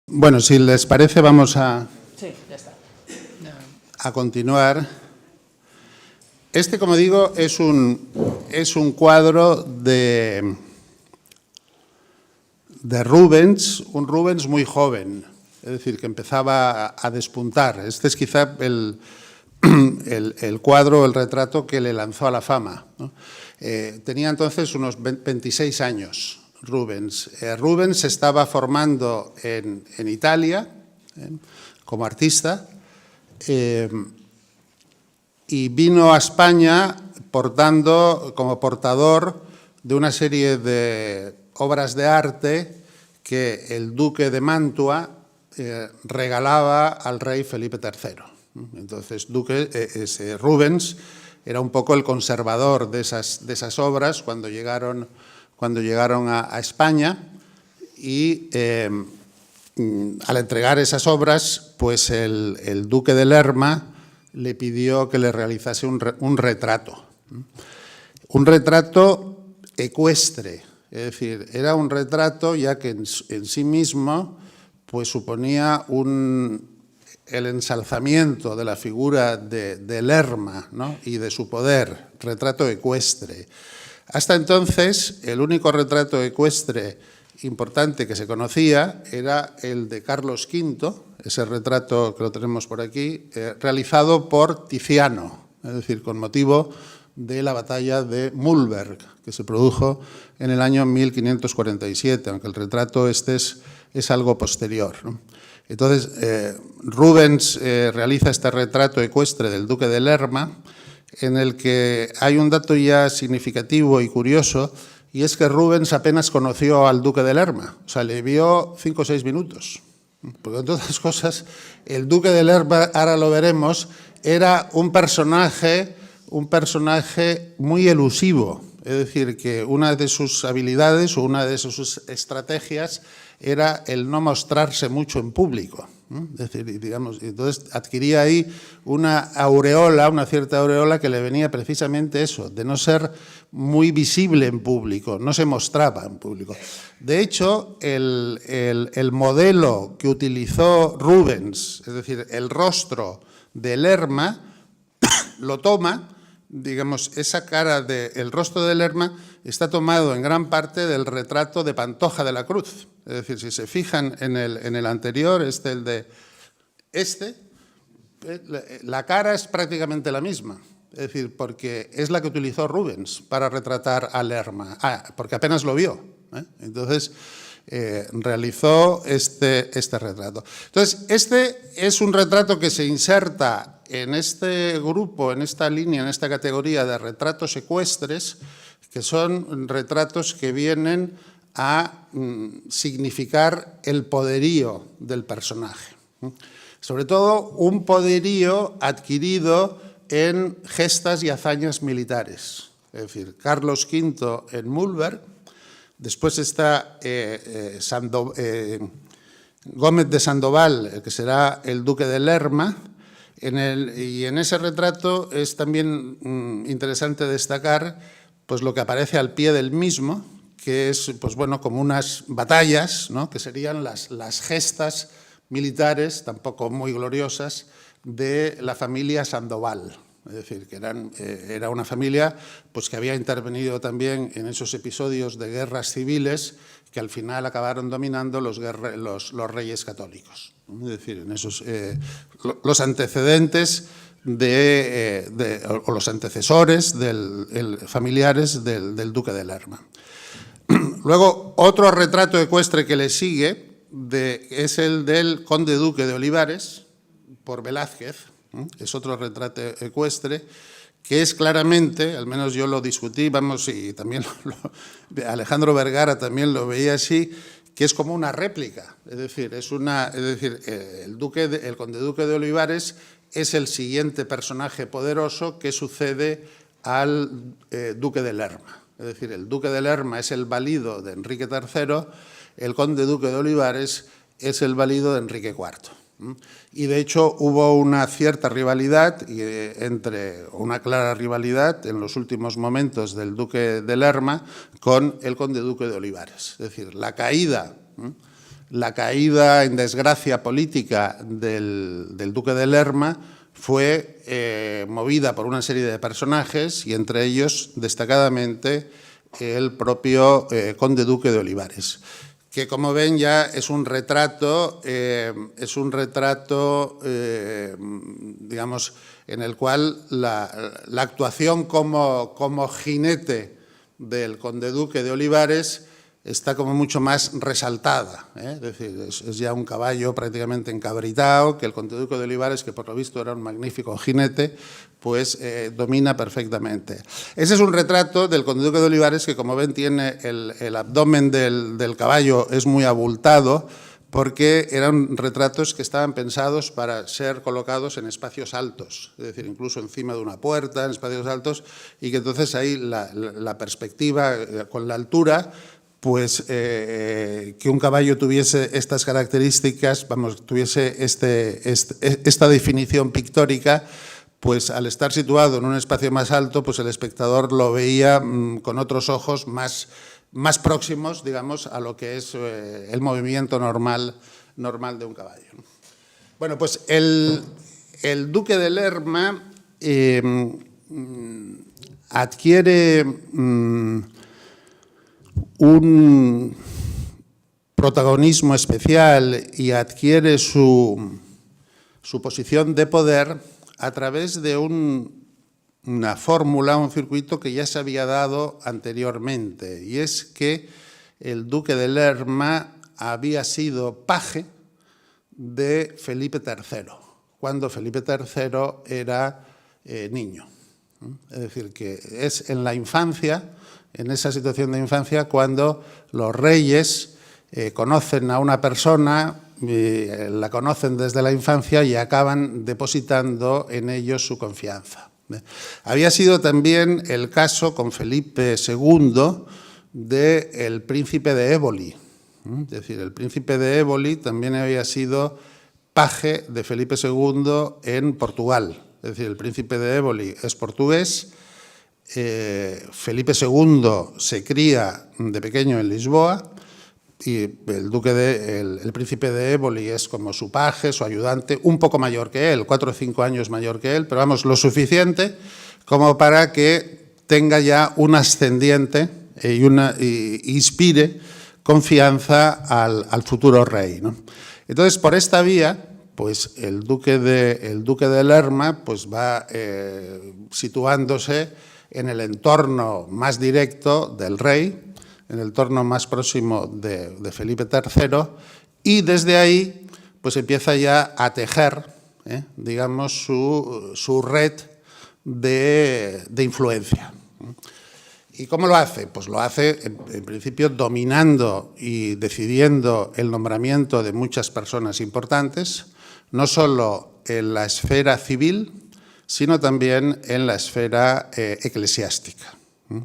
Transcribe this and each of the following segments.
Bueno, si les parece, vamos a continuar. Este, como digo, es un cuadro de Rubens, un Rubens muy joven, es decir, que empezaba a despuntar. Este es quizá el cuadro, el retrato que le lanzó a la fama, ¿no? Tenía entonces unos 26 años. Rubens se estaba formando en Italia como artista y vino a España como portador de una serie de obras de arte que el duque de Mantua regalaba al rey Felipe III. Entonces, Rubens era un poco el conservador de esas obras cuando llegaron a España y al entregar esas obras, pues el duque de Lerma le pidió que le realizase un retrato ecuestre, es decir, era un retrato ya que en sí mismo pues suponía el ensalzamiento de la figura de Lerma, ¿no? Y de su poder, retrato ecuestre. Hasta entonces, el único retrato ecuestre importante que se conocía era el de Carlos V, ese retrato que lo tenemos por aquí, realizado por Tiziano, es decir, con motivo de la batalla de Mühlberg, que se produjo en el año 1547, aunque el retrato es algo posterior, ¿no? Entonces, Rubens realiza este retrato ecuestre del duque de Lerma, en el que hay un dato ya significativo y curioso, y es que Rubens apenas conoció al duque de Lerma, o sea, le vio 5 o 6 minutos. Porque, entre otras cosas, el duque de Lerma, ahora lo veremos, era un personaje muy elusivo, es decir, que una de sus habilidades o una de sus estrategias era el no mostrarse mucho en público. Es decir, digamos, entonces adquiría ahí una cierta aureola que le venía precisamente eso, de no ser muy visible en público, no se mostraba en público. De hecho, el modelo que utilizó Rubens, es decir, el rostro de Lerma, lo toma, digamos, esa cara del rostro de Lerma está tomado en gran parte del retrato de Pantoja de la Cruz. Es decir, si se fijan en el anterior, la cara es prácticamente la misma. Es decir, porque es la que utilizó Rubens para retratar a Lerma. Porque apenas lo vio, ¿eh? Entonces, realizó este retrato. Entonces, este es un retrato que se inserta en este grupo, en esta línea, en esta categoría de retratos ecuestres, que son retratos que vienen a significar el poderío del personaje. Sobre todo, un poderío adquirido en gestas y hazañas militares. Es decir, Carlos V en Mühlberg, después está Gómez de Sandoval, que será el duque de Lerma, y en ese retrato es también interesante destacar pues, lo que aparece al pie del mismo, que es pues, bueno, como unas batallas, ¿no? Que serían las gestas militares, tampoco muy gloriosas, de la familia Sandoval. Es decir, que era una familia pues, que había intervenido también en esos episodios de guerras civiles que al final acabaron dominando los reyes católicos. Es decir, en esos, los antecedentes o los antecesores familiares del duque de Lerma. Luego, otro retrato ecuestre que le sigue es el del conde duque de Olivares, por Velázquez. Es otro retrato ecuestre que es claramente, al menos yo lo discutí, y también Alejandro Vergara también lo veía así, que es como una réplica. Es decir, el conde duque de Olivares es el siguiente personaje poderoso que sucede al duque de Lerma. Es decir, el duque de Lerma es el valido de Enrique III, el conde duque de Olivares es el valido de Enrique IV. Y de hecho hubo una cierta rivalidad, una clara rivalidad en los últimos momentos del duque de Lerma con el conde duque de Olivares. Es decir, la caída la caída en desgracia política del duque de Lerma fue movida por una serie de personajes y entre ellos, destacadamente, el propio conde duque de Olivares, que como ven ya es un retrato, digamos, en el cual la actuación como jinete del conde duque de Olivares está como mucho más resaltada, ¿eh? Es decir, es ya un caballo prácticamente encabritado, que el conde duque de Olivares, que por lo visto era un magnífico jinete, pues domina perfectamente. Ese es un retrato del conde duque de Olivares que, como ven, tiene el abdomen del caballo, es muy abultado, porque eran retratos que estaban pensados para ser colocados en espacios altos, es decir, incluso encima de una puerta, en espacios altos, y que entonces ahí la perspectiva con la altura, pues que un caballo tuviese estas características, vamos, tuviese esta definición pictórica, pues al estar situado en un espacio más alto, pues el espectador lo veía con otros ojos más próximos, digamos, a lo que es el movimiento normal de un caballo. Bueno, pues el duque de Lerma adquiere un protagonismo especial y adquiere su posición de poder a través de una fórmula, un circuito que ya se había dado anteriormente, y es que el duque de Lerma había sido paje de Felipe III, cuando Felipe III era niño. Es decir, que es en la infancia, en esa situación de infancia, cuando los reyes conocen a una persona, la conocen desde la infancia y acaban depositando en ellos su confianza. Había sido también el caso con Felipe II del príncipe de Éboli. Es decir, el príncipe de Éboli también había sido paje de Felipe II en Portugal. Es decir, el príncipe de Éboli es portugués. Felipe II se cría de pequeño en Lisboa y el príncipe de Éboli es como su paje, su ayudante, un poco mayor que él, 4 o 5 años mayor que él, pero vamos, lo suficiente como para que tenga ya un ascendiente y inspire confianza al futuro rey, ¿no? Entonces, por esta vía, pues el duque de Lerma pues va situándose en el entorno más directo del rey, en el entorno más próximo de Felipe III, y desde ahí pues empieza ya a tejer, digamos, su red de influencia. ¿Y cómo lo hace? Pues lo hace, en principio, dominando y decidiendo el nombramiento de muchas personas importantes, no solo en la esfera civil, sino también en la esfera eclesiástica.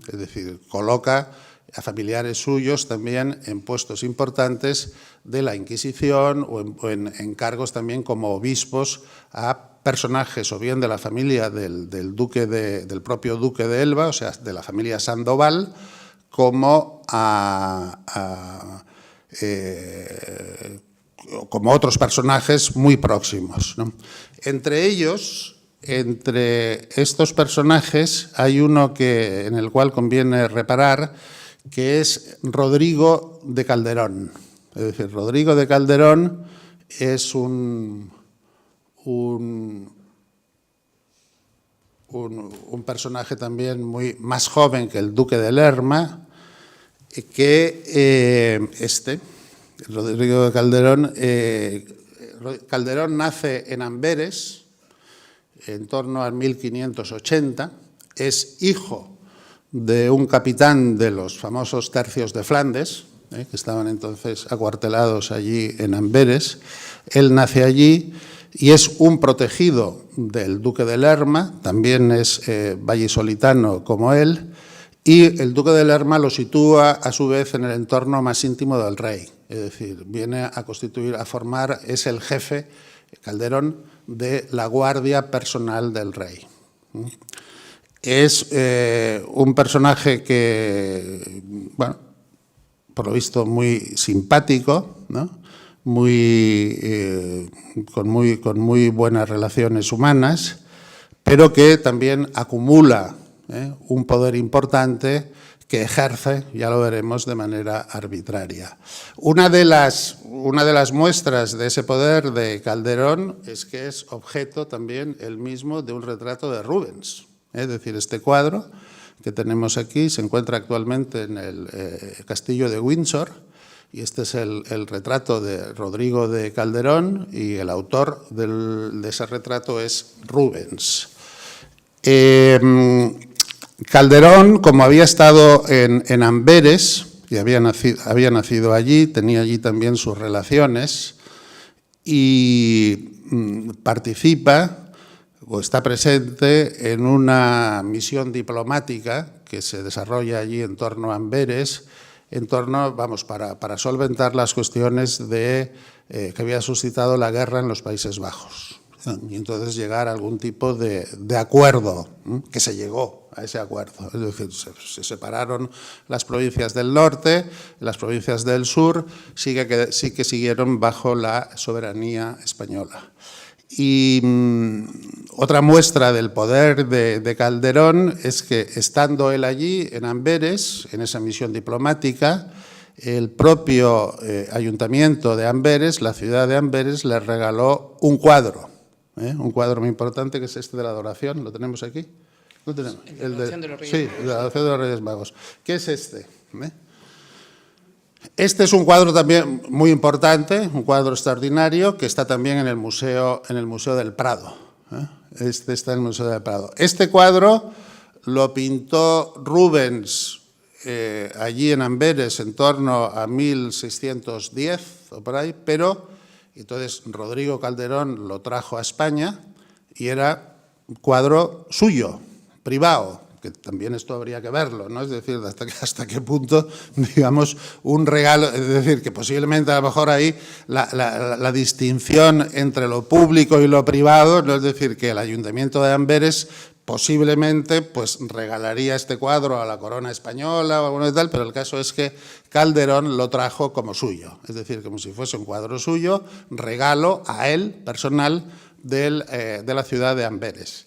Es decir, coloca a familiares suyos también en puestos importantes de la Inquisición o en cargos también como obispos a personajes o bien de la familia del propio duque de Elba, o sea, de la familia Sandoval, como como otros personajes muy próximos, ¿no? Entre ellos, entre estos personajes, hay uno en el cual conviene reparar, que es Rodrigo de Calderón. Es decir, Rodrigo de Calderón es un personaje también más joven que el duque de Lerma, que Rodrigo de Calderón, Calderón nace en Amberes en torno al 1580, es hijo de un capitán de los famosos tercios de Flandes, que estaban entonces acuartelados allí en Amberes. Él nace allí y es un protegido del duque de Lerma, también es vallisolitano como él, y el duque de Lerma lo sitúa a su vez en el entorno más íntimo del rey, es decir, viene a formar, es el jefe, Calderón, de la guardia personal del rey. Es un personaje que, bueno, por lo visto, muy simpático, ¿no? Con muy buenas relaciones humanas, pero que también acumula un poder importante que ejerce, ya lo veremos, de manera arbitraria. Una de las muestras de ese poder de Calderón es que es objeto también el mismo de un retrato de Rubens. Es decir, este cuadro que tenemos aquí se encuentra actualmente en el castillo de Windsor, y este es el retrato de Rodrigo de Calderón, y el autor de ese retrato es Rubens. Calderón, como había estado en Amberes, y había nacido allí, tenía allí también sus relaciones, y participa o está presente en una misión diplomática que se desarrolla allí en torno a Amberes, para solventar las cuestiones que había suscitado la guerra en los Países Bajos. Y entonces llegar a algún tipo de acuerdo, que se llegó a ese acuerdo. Es decir, se separaron las provincias del norte, las provincias del sur sí que siguieron bajo la soberanía española. Y otra muestra del poder de Calderón es que, estando él allí, en Amberes, en esa misión diplomática, el propio ayuntamiento de Amberes, la ciudad de Amberes, le regaló un cuadro muy importante, que es este de la adoración. ¿Lo tenemos aquí? ¿Lo tenemos? El de la adoración de los Reyes Magos. Sí, el de la adoración de los Reyes Magos. ¿Qué es este? Este es un cuadro también muy importante, un cuadro extraordinario, que está también en el Museo del Prado. Este está en el Museo del Prado. Este cuadro lo pintó Rubens allí en Amberes en torno a 1610 o por ahí, pero entonces Rodrigo Calderón lo trajo a España y era un cuadro suyo, privado, que también esto habría que verlo, ¿no? Es decir, hasta qué punto, digamos, un regalo, es decir, que posiblemente a lo mejor ahí la distinción entre lo público y lo privado, ¿no? Es decir, que el Ayuntamiento de Amberes posiblemente pues regalaría este cuadro a la corona española o alguno de tal, pero el caso es que Calderón lo trajo como suyo, es decir, como si fuese un cuadro suyo, regalo a él, personal, de la ciudad de Amberes.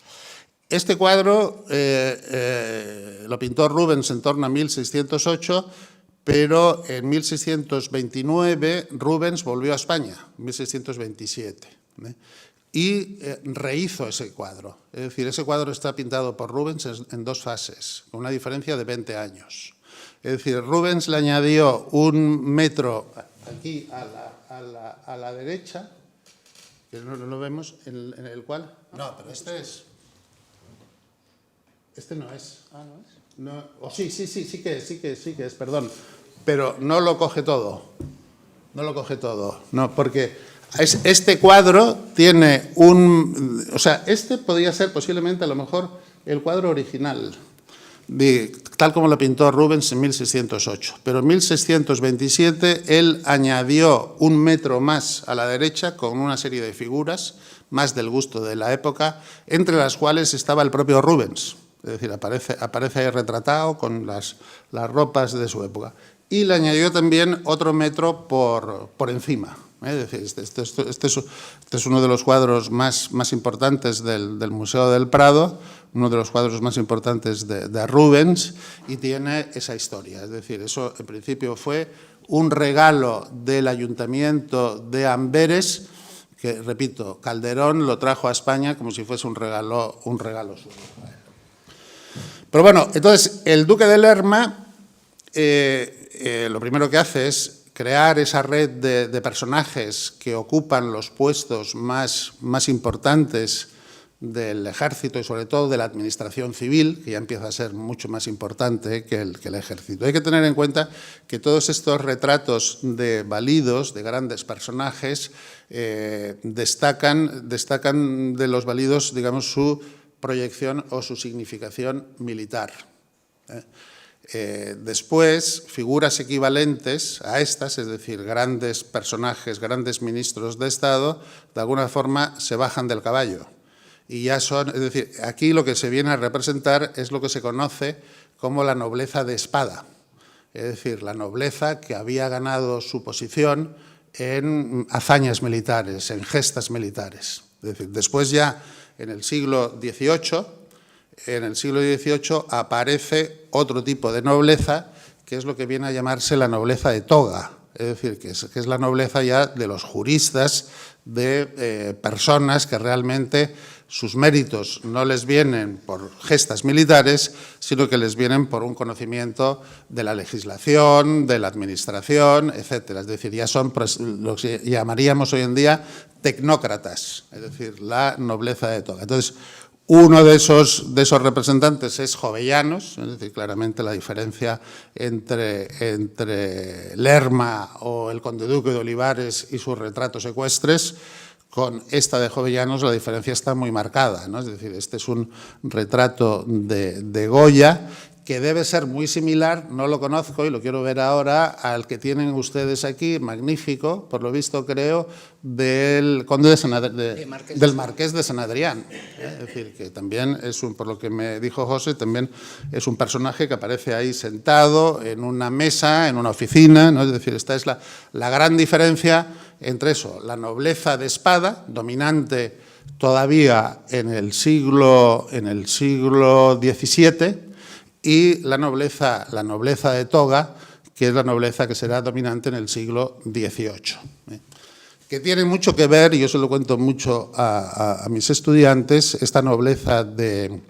Este cuadro lo pintó Rubens en torno a 1608, pero en 1629 Rubens volvió a España, en 1627, y rehizo ese cuadro. Es decir, ese cuadro está pintado por Rubens en dos fases, con una diferencia de 20 años. Es decir, Rubens le añadió 1 metro aquí a la derecha, que no lo vemos, en el cual... No, pero este es... Este no es. Ah, ¿no es? No, oh, sí que es, perdón. Pero no lo coge todo. No lo coge todo. No, porque este cuadro tiene un... O sea, este podría ser posiblemente a lo mejor el cuadro original, tal como lo pintó Rubens en 1608. Pero en 1627 él añadió 1 metro más a la derecha con una serie de figuras más del gusto de la época, entre las cuales estaba el propio Rubens. Es decir, aparece ahí retratado con las ropas de su época. Y le añadió también otro metro por encima. Es decir, este es uno de los cuadros más importantes del Museo del Prado, uno de los cuadros más importantes de Rubens, y tiene esa historia. Es decir, eso en principio fue un regalo del Ayuntamiento de Amberes, que, repito, Calderón lo trajo a España como si fuese un regalo suyo. Pero bueno, entonces el duque de Lerma lo primero que hace es crear esa red de personajes que ocupan los puestos más importantes del ejército y sobre todo de la administración civil, que ya empieza a ser mucho más importante que el ejército. Hay que tener en cuenta que todos estos retratos de validos, de grandes personajes, destacan de los validos, digamos, su proyección o su significación militar. Después, figuras equivalentes a estas, es decir, grandes personajes, grandes ministros de Estado, de alguna forma se bajan del caballo. Y ya son, es decir, aquí lo que se viene a representar es lo que se conoce como la nobleza de espada. es decir, la nobleza que había ganado su posición en hazañas militares, en gestas militares. Es decir, después ya en el siglo XVIII aparece otro tipo de nobleza, que es lo que viene a llamarse la nobleza de toga, es decir, que es la nobleza ya de los juristas, de personas que realmente sus méritos no les vienen por gestas militares, sino que les vienen por un conocimiento de la legislación, de la administración, etcétera. Es decir, ya son lo que llamaríamos hoy en día tecnócratas, es decir, la nobleza de toga. Entonces, uno de esos representantes es Jovellanos, es decir, claramente la diferencia entre Lerma o el conde duque de Olivares y sus retratos ecuestres. Con esta de Jovellanos la diferencia está muy marcada, ¿no? Es decir, este es un retrato de Goya que debe ser muy similar, no lo conozco y lo quiero ver ahora, al que tienen ustedes aquí, magnífico, por lo visto creo, del conde del marqués de San Adrián. Es decir, que también es por lo que me dijo José, también es un personaje que aparece ahí sentado en una mesa, en una oficina, ¿no? Es decir, esta es la gran diferencia entre eso, la nobleza de espada, dominante todavía en el siglo XVII, y la nobleza de toga, que es la nobleza que será dominante en el siglo XVIII. Que tiene mucho que ver, y yo se lo cuento mucho a mis estudiantes, esta nobleza de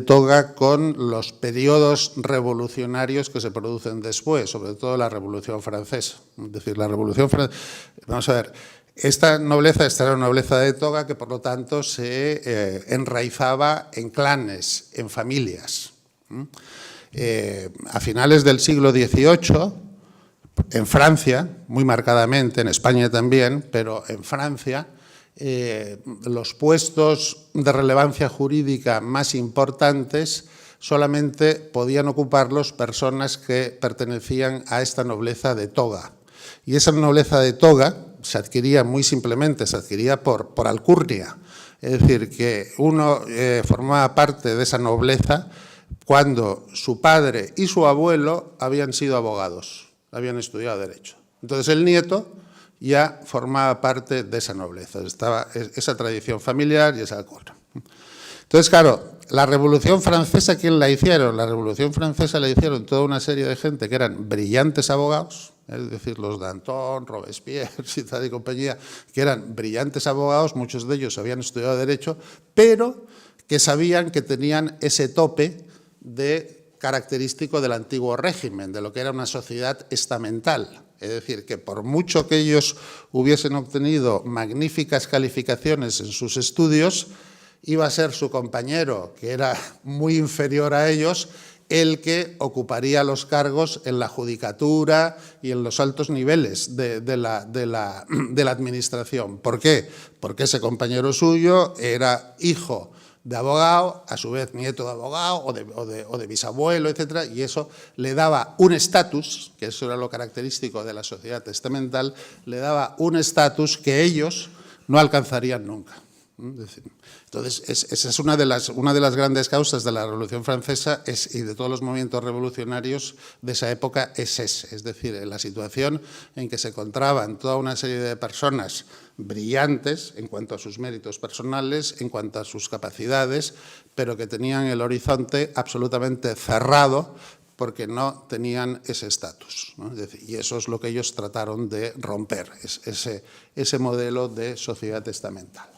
toga con los periodos revolucionarios que se producen después, sobre todo la Revolución Francesa. Es decir, la Revolución Francesa, vamos a ver, esta era una nobleza de toga que por lo tanto se enraizaba en clanes, en familias. A finales del siglo XVIII, en Francia, muy marcadamente, en España también, pero en Francia, los puestos de relevancia jurídica más importantes solamente podían ocuparlos personas que pertenecían a esta nobleza de toga. Y esa nobleza de toga se adquiría muy simplemente, se adquiría por alcurnia. Es decir, que uno formaba parte de esa nobleza cuando su padre y su abuelo habían sido abogados, habían estudiado Derecho. Entonces el nieto ya formaba parte de esa nobleza, estaba esa tradición familiar y esa cosa. Entonces, claro, la Revolución Francesa, ¿quién la hicieron? La Revolución Francesa la hicieron toda una serie de gente que eran brillantes abogados, es decir, los Danton, Robespierre, y compañía, que eran brillantes abogados, muchos de ellos habían estudiado Derecho, pero que sabían que tenían ese tope característico del antiguo régimen, de lo que era una sociedad estamental. Es decir, que por mucho que ellos hubiesen obtenido magníficas calificaciones en sus estudios, iba a ser su compañero, que era muy inferior a ellos, el que ocuparía los cargos en la judicatura y en los altos niveles de la administración. ¿Por qué? Porque ese compañero suyo era hijo de abogado, a su vez nieto de abogado o de bisabuelo, etcétera, y eso le daba un estatus, que eso era lo característico de la sociedad testamental, le daba un estatus que ellos no alcanzarían nunca. Entonces, esa es una de las grandes causas de la Revolución Francesa y de todos los movimientos revolucionarios de esa época es decir, la situación en que se encontraban toda una serie de personas brillantes en cuanto a sus méritos personales, en cuanto a sus capacidades, pero que tenían el horizonte absolutamente cerrado porque no tenían ese estatus, ¿no? Es decir, y eso es lo que ellos trataron de romper, ese modelo de sociedad testamental.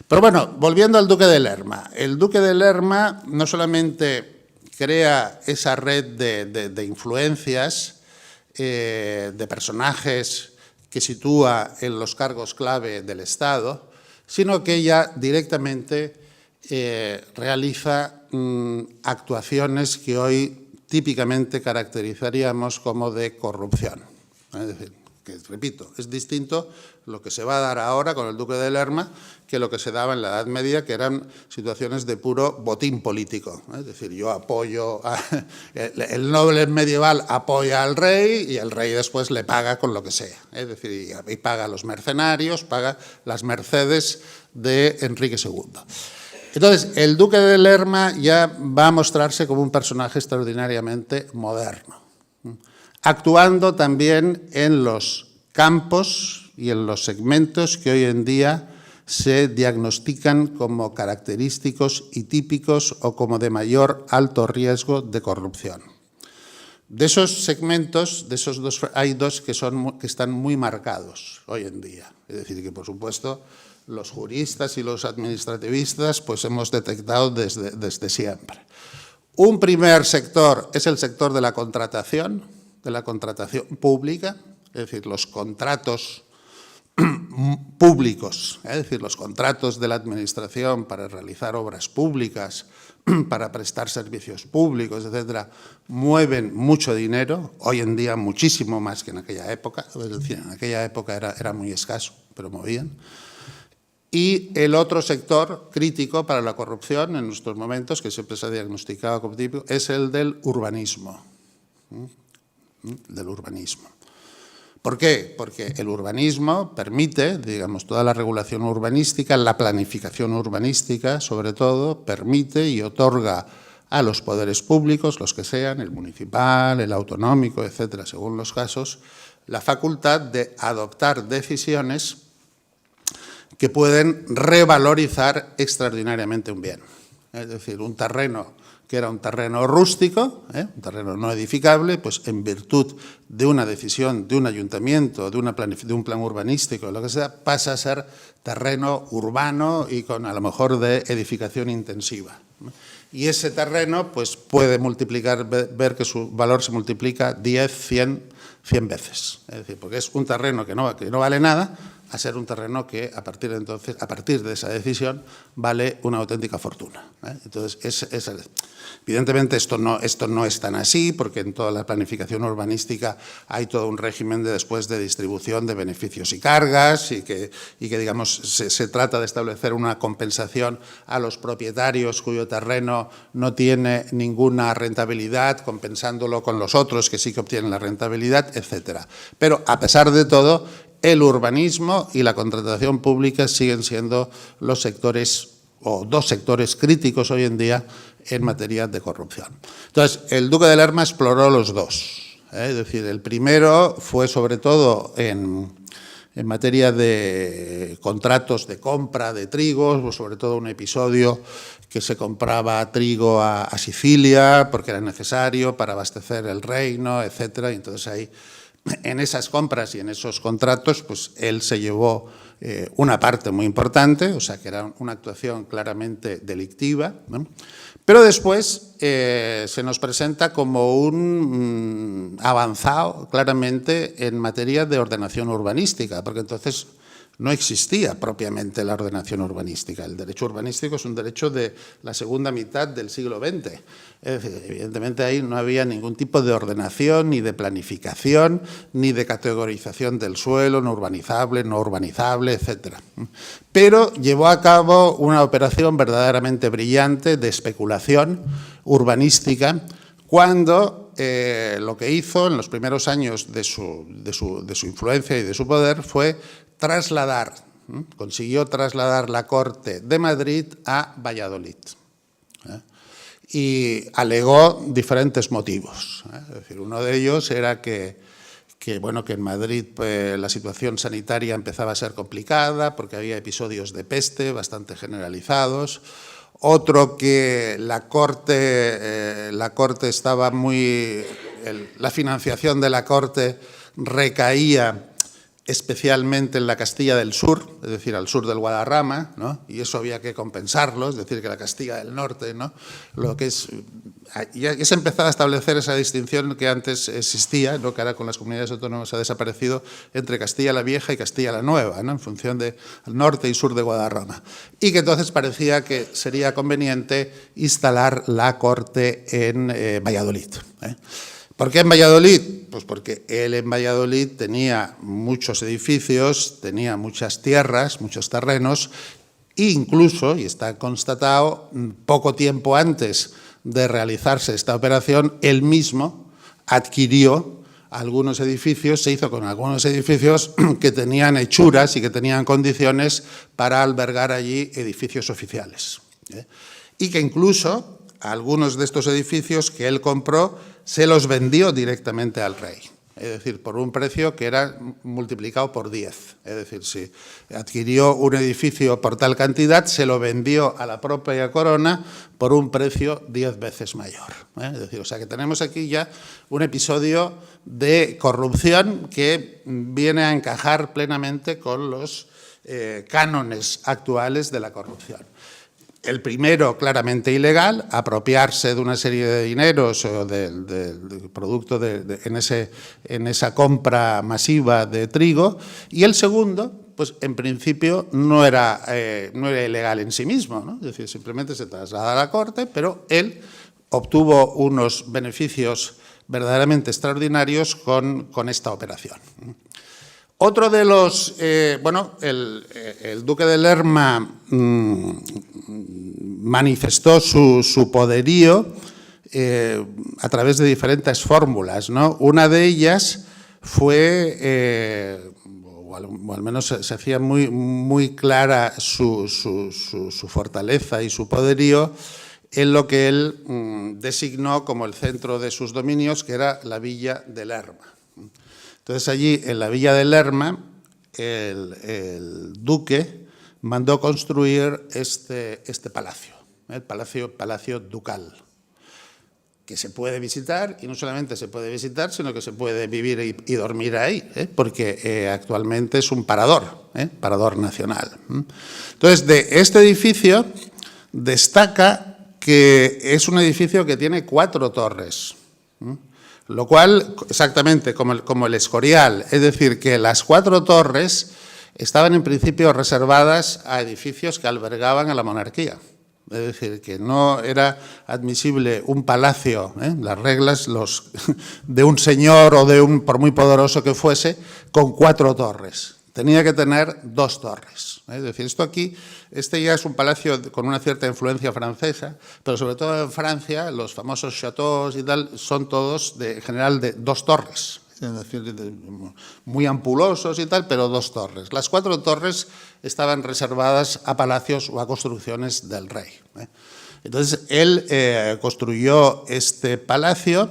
Pero bueno, volviendo al duque de Lerma. El duque de Lerma no solamente crea esa red de influencias, de personajes que sitúa en los cargos clave del Estado, sino que ella directamente realiza actuaciones que hoy típicamente caracterizaríamos como de corrupción. Es decir, que repito, es distinto lo que se va a dar ahora con el duque de Lerma que lo que se daba en la Edad Media, que eran situaciones de puro botín político. Es decir, yo apoyo, el noble medieval apoya al rey y el rey después le paga con lo que sea. Es decir, y paga a los mercenarios, paga las mercedes de Enrique II. Entonces, el duque de Lerma ya va a mostrarse como un personaje extraordinariamente moderno. actuando también en los campos y en los segmentos que hoy en día se diagnostican como característicos y típicos o como de mayor alto riesgo de corrupción. De esos segmentos, hay dos que están muy marcados hoy en día. Es decir, que por supuesto los juristas y los administrativistas pues hemos detectado desde siempre. Un primer sector es el sector de la contratación pública, es decir, los contratos públicos, es decir, los contratos de la administración para realizar obras públicas, para prestar servicios públicos, etcétera, mueven mucho dinero, hoy en día muchísimo más que en aquella época, es decir, en aquella época era muy escaso, pero movían. Y el otro sector crítico para la corrupción en nuestros momentos, que siempre se ha diagnosticado como típico, es el del urbanismo. ¿Por qué? Porque el urbanismo permite, digamos, toda la regulación urbanística, la planificación urbanística, sobre todo, permite y otorga a los poderes públicos, los que sean, el municipal, el autonómico, etcétera, según los casos, la facultad de adoptar decisiones que pueden revalorizar extraordinariamente un bien. Es decir, un terreno que era un terreno rústico, un terreno no edificable, pues en virtud de una decisión de un ayuntamiento, de un plan urbanístico, lo que sea, pasa a ser terreno urbano y con a lo mejor de edificación intensiva. Y ese terreno pues puede ver que su valor se multiplica 10, 100 veces. Es decir, porque es un terreno que no vale nada, a ser un terreno que a partir de esa decisión vale una auténtica fortuna. Entonces, evidentemente esto no es tan así, porque en toda la planificación urbanística hay todo un régimen de distribución de beneficios y cargas y que digamos, se trata de establecer una compensación a los propietarios cuyo terreno no tiene ninguna rentabilidad, compensándolo con los otros que sí que obtienen la rentabilidad, etcétera. Pero a pesar de todo, el urbanismo y la contratación pública siguen siendo los sectores o dos sectores críticos hoy en día en materia de corrupción. Entonces, el duque de Lerma exploró los dos. Es decir, el primero fue sobre todo en materia de contratos de compra de trigo, sobre todo un episodio que se compraba trigo a Sicilia porque era necesario para abastecer el reino, etcétera. Y entonces ahí, en esas compras y en esos contratos, pues él se llevó una parte muy importante, o sea que era una actuación claramente delictiva, ¿no? Pero después se nos presenta como un avanzado claramente en materia de ordenación urbanística, porque entonces no existía propiamente la ordenación urbanística. El derecho urbanístico es un derecho de la segunda mitad del siglo XX. Es decir, evidentemente ahí no había ningún tipo de ordenación, ni de planificación, ni de categorización del suelo, no urbanizable, no urbanizable, etc. Pero llevó a cabo una operación verdaderamente brillante de especulación urbanística cuando lo que hizo en los primeros años de su influencia y de su poder fue consiguió trasladar la Corte de Madrid a Valladolid. Y alegó diferentes motivos. Es decir, uno de ellos era que en Madrid la situación sanitaria empezaba a ser complicada porque había episodios de peste bastante generalizados. Otro, que la Corte estaba la financiación de la Corte recaía especialmente en la Castilla del Sur, es decir, al sur del Guadarrama, ¿no? Y eso había que compensarlo, es decir, que la Castilla del Norte, ¿no? Ya se empezaba a establecer esa distinción que antes existía, ¿no? Que ahora con las comunidades autónomas ha desaparecido, entre Castilla la Vieja y Castilla la Nueva, ¿no? En función del norte y sur de Guadarrama. Y que entonces parecía que sería conveniente instalar la Corte en Valladolid, ¿eh? ¿Por qué en Valladolid? Pues porque él en Valladolid tenía muchos edificios, tenía muchas tierras, muchos terrenos, e incluso, y está constatado, poco tiempo antes de realizarse esta operación, él mismo adquirió algunos edificios, se hizo con algunos edificios que tenían hechuras y que tenían condiciones para albergar allí edificios oficiales, ¿eh? Y que incluso algunos de estos edificios que él compró, se los vendió directamente al rey. Es decir, por un precio que era multiplicado por 10. Es decir, si adquirió un edificio por tal cantidad, se lo vendió a la propia corona por un precio 10 veces mayor. Es decir, o sea que tenemos aquí ya un episodio de corrupción que viene a encajar plenamente con los cánones actuales de la corrupción. El primero, claramente ilegal, apropiarse de una serie de dineros o del producto en esa compra masiva de trigo. Y el segundo, pues en principio no era ilegal en sí mismo, ¿no? Es decir, simplemente se traslada a la corte, pero él obtuvo unos beneficios verdaderamente extraordinarios con esta operación. Otro de los, el duque de Lerma manifestó su poderío a través de diferentes fórmulas, ¿no? Una de ellas fue, o al menos se hacía muy clara su fortaleza y su poderío en lo que él designó como el centro de sus dominios, que era la villa de Lerma. Entonces allí, en la villa de Lerma, el duque mandó construir este palacio, el palacio ducal, que se puede visitar, y no solamente se puede visitar, sino que se puede vivir y dormir ahí, porque actualmente es un parador nacional. Entonces, de este edificio destaca que es un edificio que tiene 4 torres, lo cual, exactamente como el Escorial, es decir, que las 4 torres estaban en principio reservadas a edificios que albergaban a la monarquía. Es decir, que no era admisible un palacio, las reglas de un señor o por muy poderoso que fuese, con 4 torres. Tenía que tener 2 torres. Es decir, este ya es un palacio con una cierta influencia francesa, pero sobre todo en Francia, los famosos châteaux y tal son todos, en general, de 2 torres. Es decir, muy ampulosos y tal, pero 2 torres. Las 4 torres estaban reservadas a palacios o a construcciones del rey. Entonces, él construyó este palacio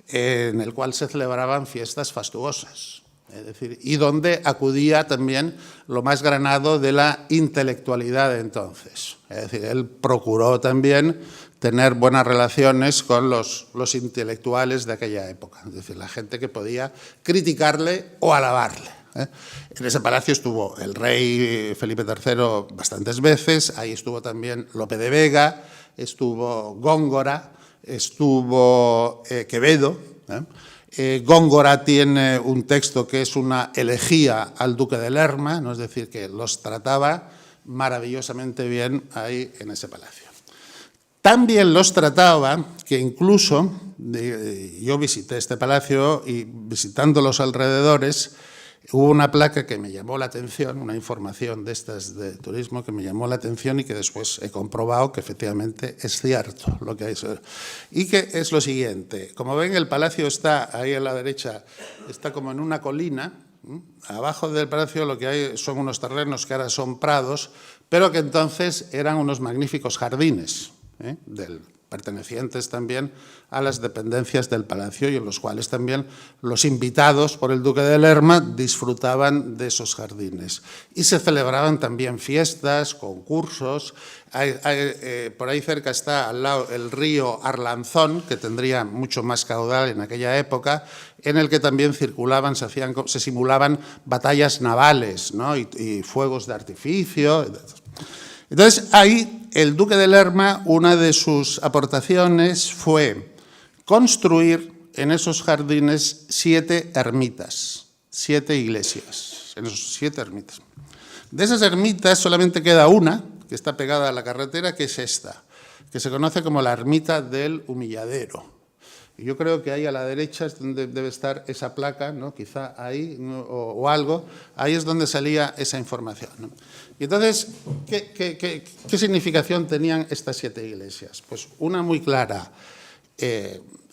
en el cual se celebraban fiestas fastuosas. Es decir, y donde acudía también lo más granado de la intelectualidad de entonces. Es decir, él procuró también tener buenas relaciones con los intelectuales de aquella época, es decir, la gente que podía criticarle o alabarle. En ese palacio estuvo el rey Felipe III bastantes veces, ahí estuvo también Lope de Vega, estuvo Góngora, estuvo Quevedo. Góngora tiene un texto que es una elegía al duque de Lerma, ¿no? Es decir, que los trataba maravillosamente bien ahí en ese palacio. Tan bien los trataba que incluso, yo visité este palacio y visitando los alrededores, hubo una placa que me llamó la atención, una información de estas de turismo que me llamó la atención y que después he comprobado que efectivamente es cierto lo que hay. Y que es lo siguiente, como ven el palacio está ahí a la derecha, está como en una colina, abajo del palacio lo que hay son unos terrenos que ahora son prados, pero que entonces eran unos magníficos jardines, pertenecientes también a las dependencias del palacio y en los cuales también los invitados por el duque de Lerma disfrutaban de esos jardines. Y se celebraban también fiestas, concursos. Por ahí cerca está al lado el río Arlanzón, que tendría mucho más caudal en aquella época, en el que también circulaban, se simulaban batallas navales, ¿no? y fuegos de artificio. Entonces, ahí el duque de Lerma, una de sus aportaciones fue construir en esos jardines 7 ermitas, 7 iglesias, en esos 7 ermitas. De esas ermitas solamente queda una, que está pegada a la carretera, que es esta, que se conoce como la ermita del Humilladero. Yo creo que ahí a la derecha es donde debe estar esa placa, ¿no? Quizá ahí, ¿no? o algo, ahí es donde salía esa información, ¿no? Y entonces, ¿qué significación tenían estas 7 iglesias? Pues una muy clara.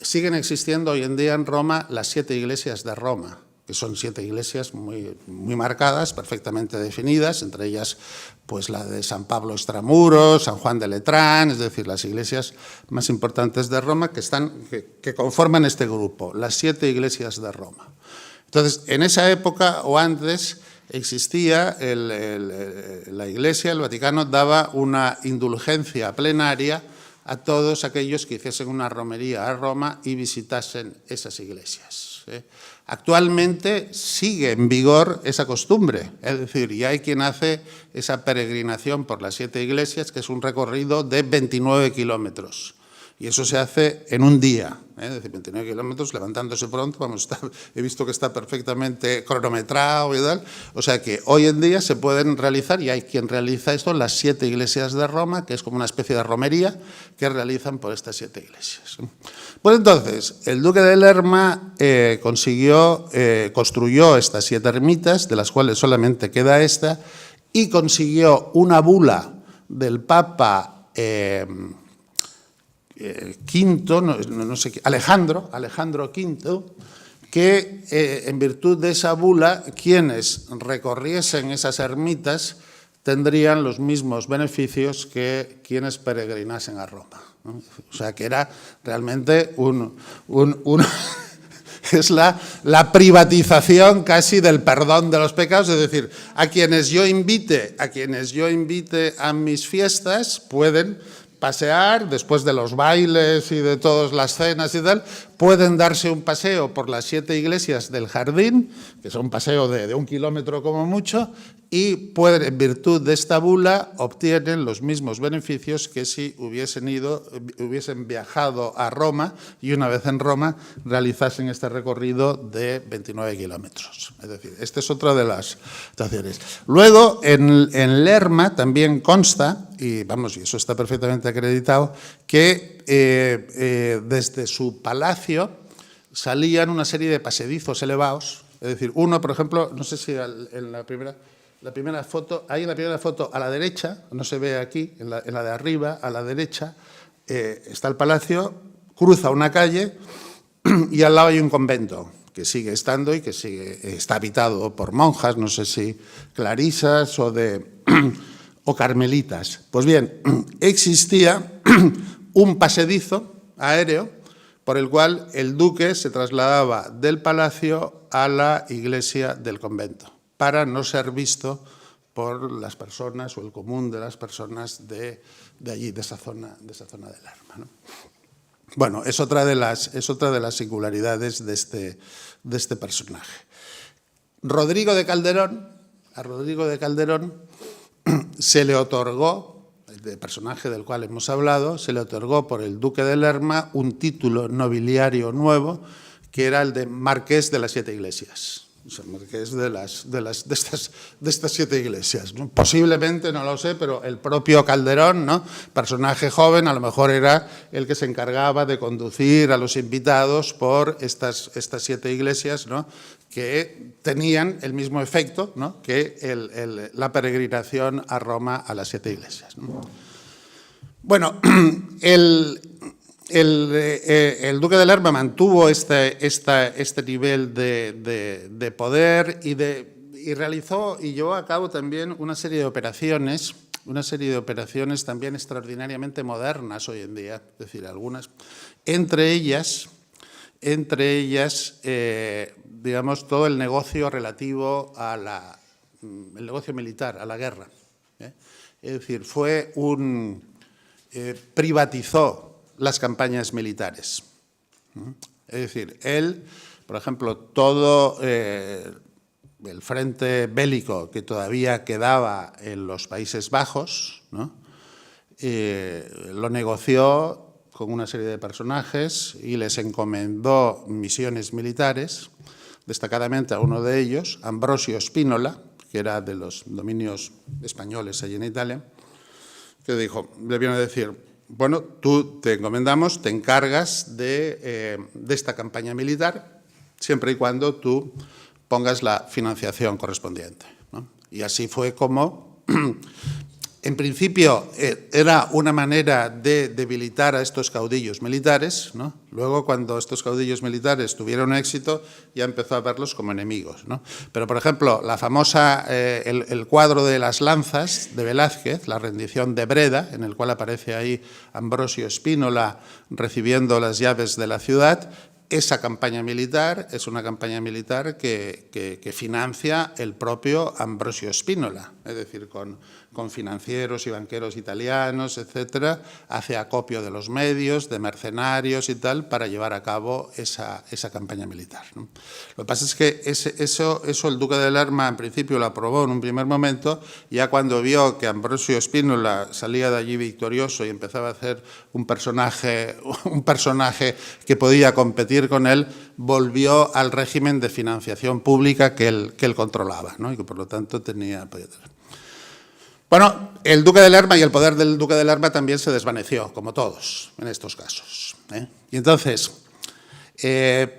Siguen existiendo hoy en día en Roma las 7 iglesias de Roma. que son 7 iglesias muy marcadas, perfectamente definidas, entre ellas pues la de San Pablo Extramuros, San Juan de Letrán, es decir, las iglesias más importantes de Roma que conforman este grupo, las 7 iglesias de Roma. Entonces, en esa época o antes existía la Iglesia, el Vaticano daba una indulgencia plenaria a todos aquellos que hiciesen una romería a Roma y visitasen esas iglesias. Actualmente sigue en vigor esa costumbre, es decir, ya hay quien hace esa peregrinación por las 7 iglesias, que es un recorrido de 29 kilómetros. Y eso se hace en un día, es decir, 29 kilómetros levantándose pronto, he visto que está perfectamente cronometrado y tal, o sea que hoy en día se pueden realizar, y hay quien realiza esto, las 7 iglesias de Roma, que es como una especie de romería que realizan por estas 7 iglesias. Pues entonces, el duque de Lerma construyó estas 7 ermitas, de las cuales solamente queda esta, y consiguió una bula del Papa Alejandro V, que en virtud de esa bula, quienes recorriesen esas ermitas tendrían los mismos beneficios que quienes peregrinasen a Roma, ¿no? O sea, que era realmente es la privatización casi del perdón de los pecados, es decir, a quienes yo invite a mis fiestas pueden pasear, después de los bailes y de todas las cenas y tal, pueden darse un paseo por las 7 iglesias del jardín, que es un paseo de 1 kilómetro como mucho, y pueden, en virtud de esta bula, obtienen los mismos beneficios que si hubiesen viajado a Roma y una vez en Roma realizasen este recorrido de 29 kilómetros. Es decir, esta es otra de las situaciones. Luego, en Lerma también consta, y eso está perfectamente acreditado, que desde su palacio salían una serie de pasedizos elevados. Es decir, uno, por ejemplo, no sé si en la primera foto, ahí en la primera foto a la derecha, no se ve aquí, en la de arriba, a la derecha, está el palacio, cruza una calle y al lado hay un convento que sigue estando y que está habitado por monjas, no sé si clarisas o carmelitas. Pues bien, existía un pasedizo aéreo por el cual el duque se trasladaba del palacio a la iglesia del convento, para no ser visto por las personas o el común de las personas de allí, de esa zona de Lerma, ¿no? Bueno, es otra de las singularidades de este personaje. A Rodrigo de Calderón se le otorgó, el personaje del cual hemos hablado, se le otorgó por el duque de Lerma un título nobiliario nuevo, que era el de Marqués de las 7 iglesias. O sea, marqués de estas 7 iglesias, ¿no? Posiblemente, no lo sé, pero el propio Calderón, ¿no?, personaje joven, a lo mejor era el que se encargaba de conducir a los invitados por estas 7 iglesias, ¿no?, que tenían el mismo efecto, ¿no?, que la peregrinación a Roma a las 7 iglesias, ¿no? Bueno, el duque de Lerma mantuvo este nivel de poder y realizó y llevó a cabo también una serie de operaciones también extraordinariamente modernas hoy en día, es decir, algunas, entre ellas, digamos, todo el negocio relativo el negocio militar, a la guerra, ¿eh? Es decir, privatizó las campañas militares. Es decir, él, por ejemplo, todo el frente bélico que todavía quedaba en los Países Bajos, ¿no?, lo negoció con una serie de personajes y les encomendó misiones militares, destacadamente a uno de ellos, Ambrosio Spínola, que era de los dominios españoles allí en Italia, que le vino a decir: bueno, tú te encomendamos, te encargas de esta campaña militar, siempre y cuando tú pongas la financiación correspondiente, ¿no? Y así fue como En principio era una manera de debilitar a estos caudillos militares, ¿no? Luego, cuando estos caudillos militares tuvieron éxito, ya empezó a verlos como enemigos, ¿no? Pero, por ejemplo, la famosa, el cuadro de las lanzas de Velázquez, la rendición de Breda, en el cual aparece ahí Ambrosio Spínola recibiendo las llaves de la ciudad. Esa campaña militar es una campaña militar que financia el propio Ambrosio Spínola, es decir, con financieros y banqueros italianos, etcétera, hace acopio de los medios, de mercenarios y tal, para llevar a cabo esa campaña militar, ¿no? Lo que pasa es que eso el duque de Lerma en principio lo aprobó en un primer momento, ya cuando vio que Ambrosio Spínola salía de allí victorioso y empezaba a hacer un personaje que podía competir con él, volvió al régimen de financiación pública que él controlaba, ¿no? Y que por lo tanto podía tener. Bueno, el duque de Lerma y el poder del duque de Lerma también se desvaneció, como todos en estos casos, ¿eh? Y entonces,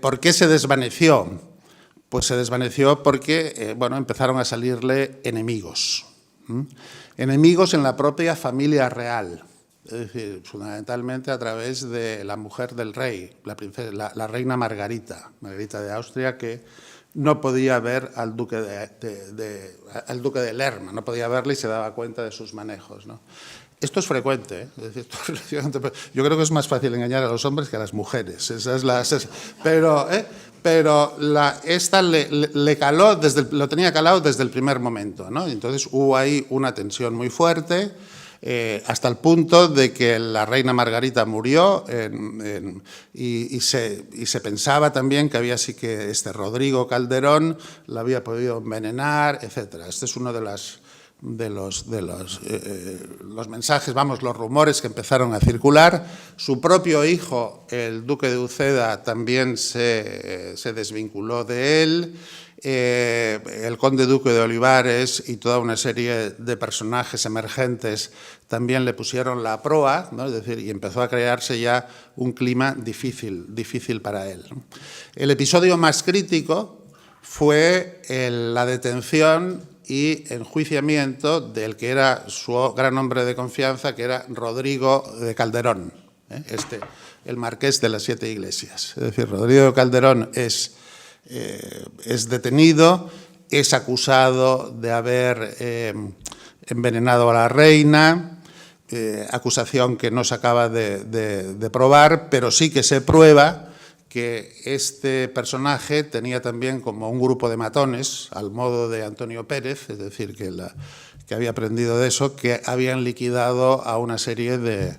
¿por qué se desvaneció? Pues se desvaneció porque bueno, empezaron a salirle enemigos. Enemigos en la propia familia real, es decir, fundamentalmente a través de la mujer del rey, la reina Margarita de Austria, que no podía ver al duque de Lerma, no podía verle y se daba cuenta de sus manejos, ¿no? Esto es frecuente, ¿eh? Es decir, yo creo que es más fácil engañar a los hombres que a las mujeres. Pero esta le caló, lo tenía calado desde el primer momento, ¿no? Entonces hubo ahí una tensión muy fuerte, hasta el punto de que la reina Margarita murió y se pensaba también que había sí que Rodrigo Calderón la había podido envenenar, etcétera. Este es uno de los mensajes, vamos, los rumores que empezaron a circular. Su propio hijo, el duque de Uceda, también se desvinculó de él. El conde duque de Olivares y toda una serie de personajes emergentes también le pusieron la proa, ¿no? Es decir, y empezó a crearse ya un clima difícil para él. El episodio más crítico fue la detención y enjuiciamiento del que era su gran hombre de confianza, que era Rodrigo de Calderón, el marqués de las 7 iglesias. Es decir, Rodrigo de Calderón es detenido, es acusado de haber envenenado a la reina, acusación que no se acaba de probar, pero sí que se prueba que este personaje tenía también como un grupo de matones, al modo de Antonio Pérez, es decir, que había aprendido de eso, que habían liquidado a una serie de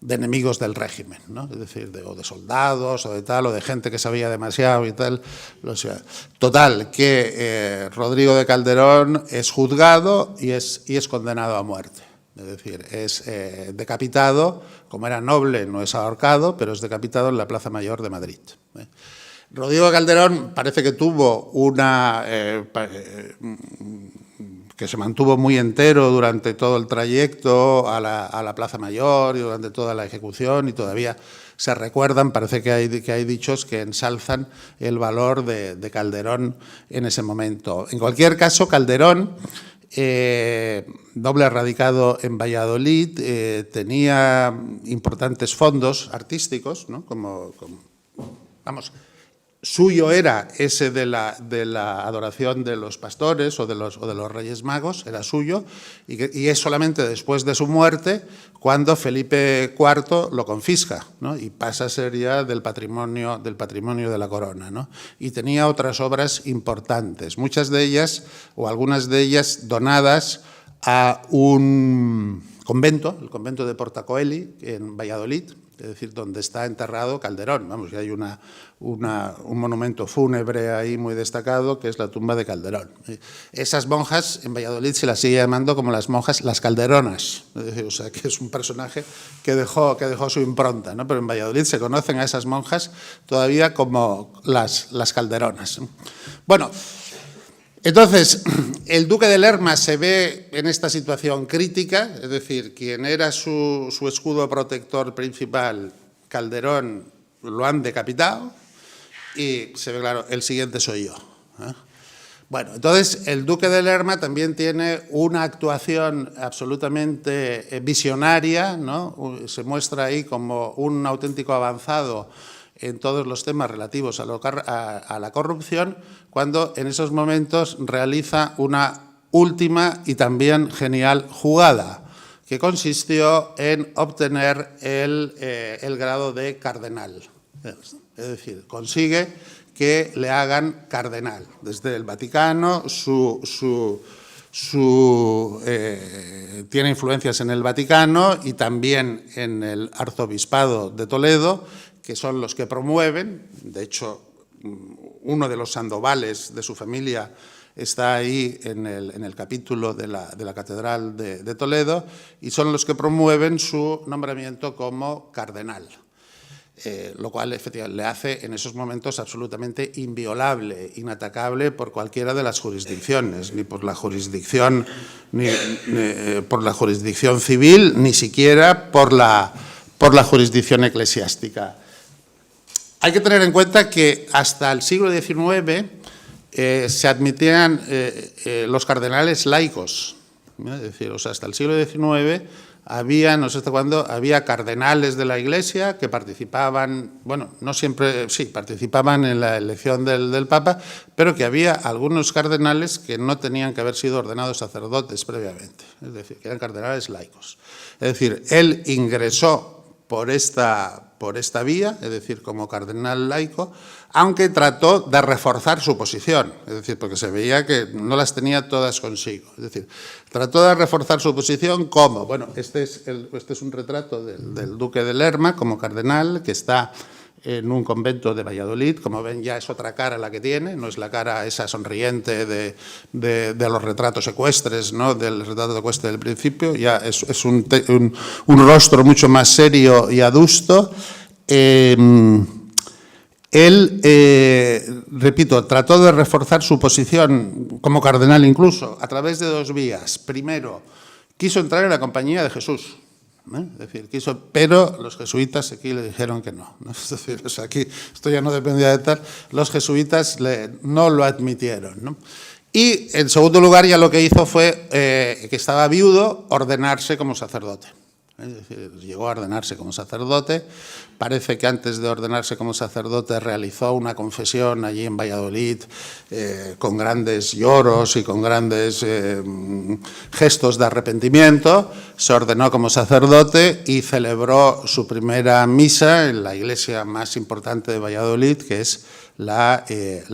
enemigos del régimen, ¿no? Es decir, o de soldados, o de tal, o de gente que sabía demasiado y tal. O sea, total, que Rodrigo de Calderón es juzgado y es condenado a muerte. Es decir, es decapitado, como era noble, no es ahorcado, pero es decapitado en la Plaza Mayor de Madrid. Rodrigo de Calderón parece que tuvo que se mantuvo muy entero durante todo el trayecto a la Plaza Mayor y durante toda la ejecución, y todavía se recuerdan, parece que hay dichos que ensalzan el valor de Calderón en ese momento. En cualquier caso, Calderón, doble radicado en Valladolid, tenía importantes fondos artísticos, ¿no? Vamos, suyo era ese de la adoración de los pastores o de los Reyes Magos, era suyo, y es solamente después de su muerte cuando Felipe IV lo confisca, ¿no? Y pasa a ser ya del patrimonio de la corona, ¿no? Y tenía otras obras importantes, muchas de ellas, o algunas de ellas, donadas a un convento, el convento de Portacoeli, en Valladolid, es decir, donde está enterrado Calderón. Vamos, que hay un monumento fúnebre ahí muy destacado, que es la tumba de Calderón. Esas monjas en Valladolid se las sigue llamando como las monjas las Calderonas, es decir, o sea, que es un personaje que dejó su impronta, ¿no? Pero en Valladolid se conocen a esas monjas todavía como las Calderonas. Bueno, entonces, el duque de Lerma se ve en esta situación crítica, es decir, quien era su escudo protector principal, Calderón, lo han decapitado, y se ve claro, el siguiente soy yo, ¿eh? Bueno, entonces el duque de Lerma también tiene una actuación absolutamente visionaria, ¿no? Se muestra ahí como un auténtico avanzado en todos los temas relativos a la corrupción, cuando en esos momentos realiza una última y también genial jugada, que consistió en obtener el grado de cardenal. Es decir, consigue que le hagan cardenal. Desde el Vaticano tiene influencias en el Vaticano y también en el Arzobispado de Toledo, que son los que promueven. De hecho, uno de los Sandovales de su familia está ahí en el capítulo de la Catedral de Toledo, y son los que promueven su nombramiento como cardenal. Lo cual efectivamente le hace en esos momentos absolutamente inviolable, inatacable por cualquiera de las jurisdicciones, ni por la jurisdicción, por la jurisdicción civil, ni siquiera por la jurisdicción eclesiástica. Hay que tener en cuenta que hasta el siglo XIX se admitían los cardenales laicos, ¿no? Es decir, o sea, hasta el siglo XIX había, no sé hasta cuándo, había cardenales de la Iglesia que participaban, bueno, no siempre, sí, participaban en la elección del Papa, pero que había algunos cardenales que no tenían que haber sido ordenados sacerdotes previamente, es decir, que eran cardenales laicos. Es decir, él ingresó por esta vía, es decir, como cardenal laico, aunque trató de reforzar su posición, es decir, porque se veía que no las tenía todas consigo. Es decir, trató de reforzar su posición. ¿Cómo? Bueno, este es un retrato del duque de Lerma como cardenal, que está en un convento de Valladolid. Como ven, ya es otra cara la que tiene, no es la cara esa sonriente de los retratos ecuestres, ¿no? Del retrato ecuestre del principio, ya es un rostro mucho más serio y adusto. Él, repito, trató de reforzar su posición como cardenal incluso a través de dos vías. Primero, quiso entrar en la Compañía de Jesús, es decir, pero los jesuitas aquí le dijeron que no. Es decir, o sea, aquí esto ya no dependía de tal, los jesuitas no lo admitieron, ¿no? Y en segundo lugar, ya lo que hizo fue, que estaba viudo, ordenarse como sacerdote. Es decir, llegó a ordenarse como sacerdote. Parece que antes de ordenarse como sacerdote realizó una confesión allí en Valladolid con grandes lloros y con grandes gestos de arrepentimiento. Se ordenó como sacerdote y celebró su primera misa en la iglesia más importante de Valladolid, que es la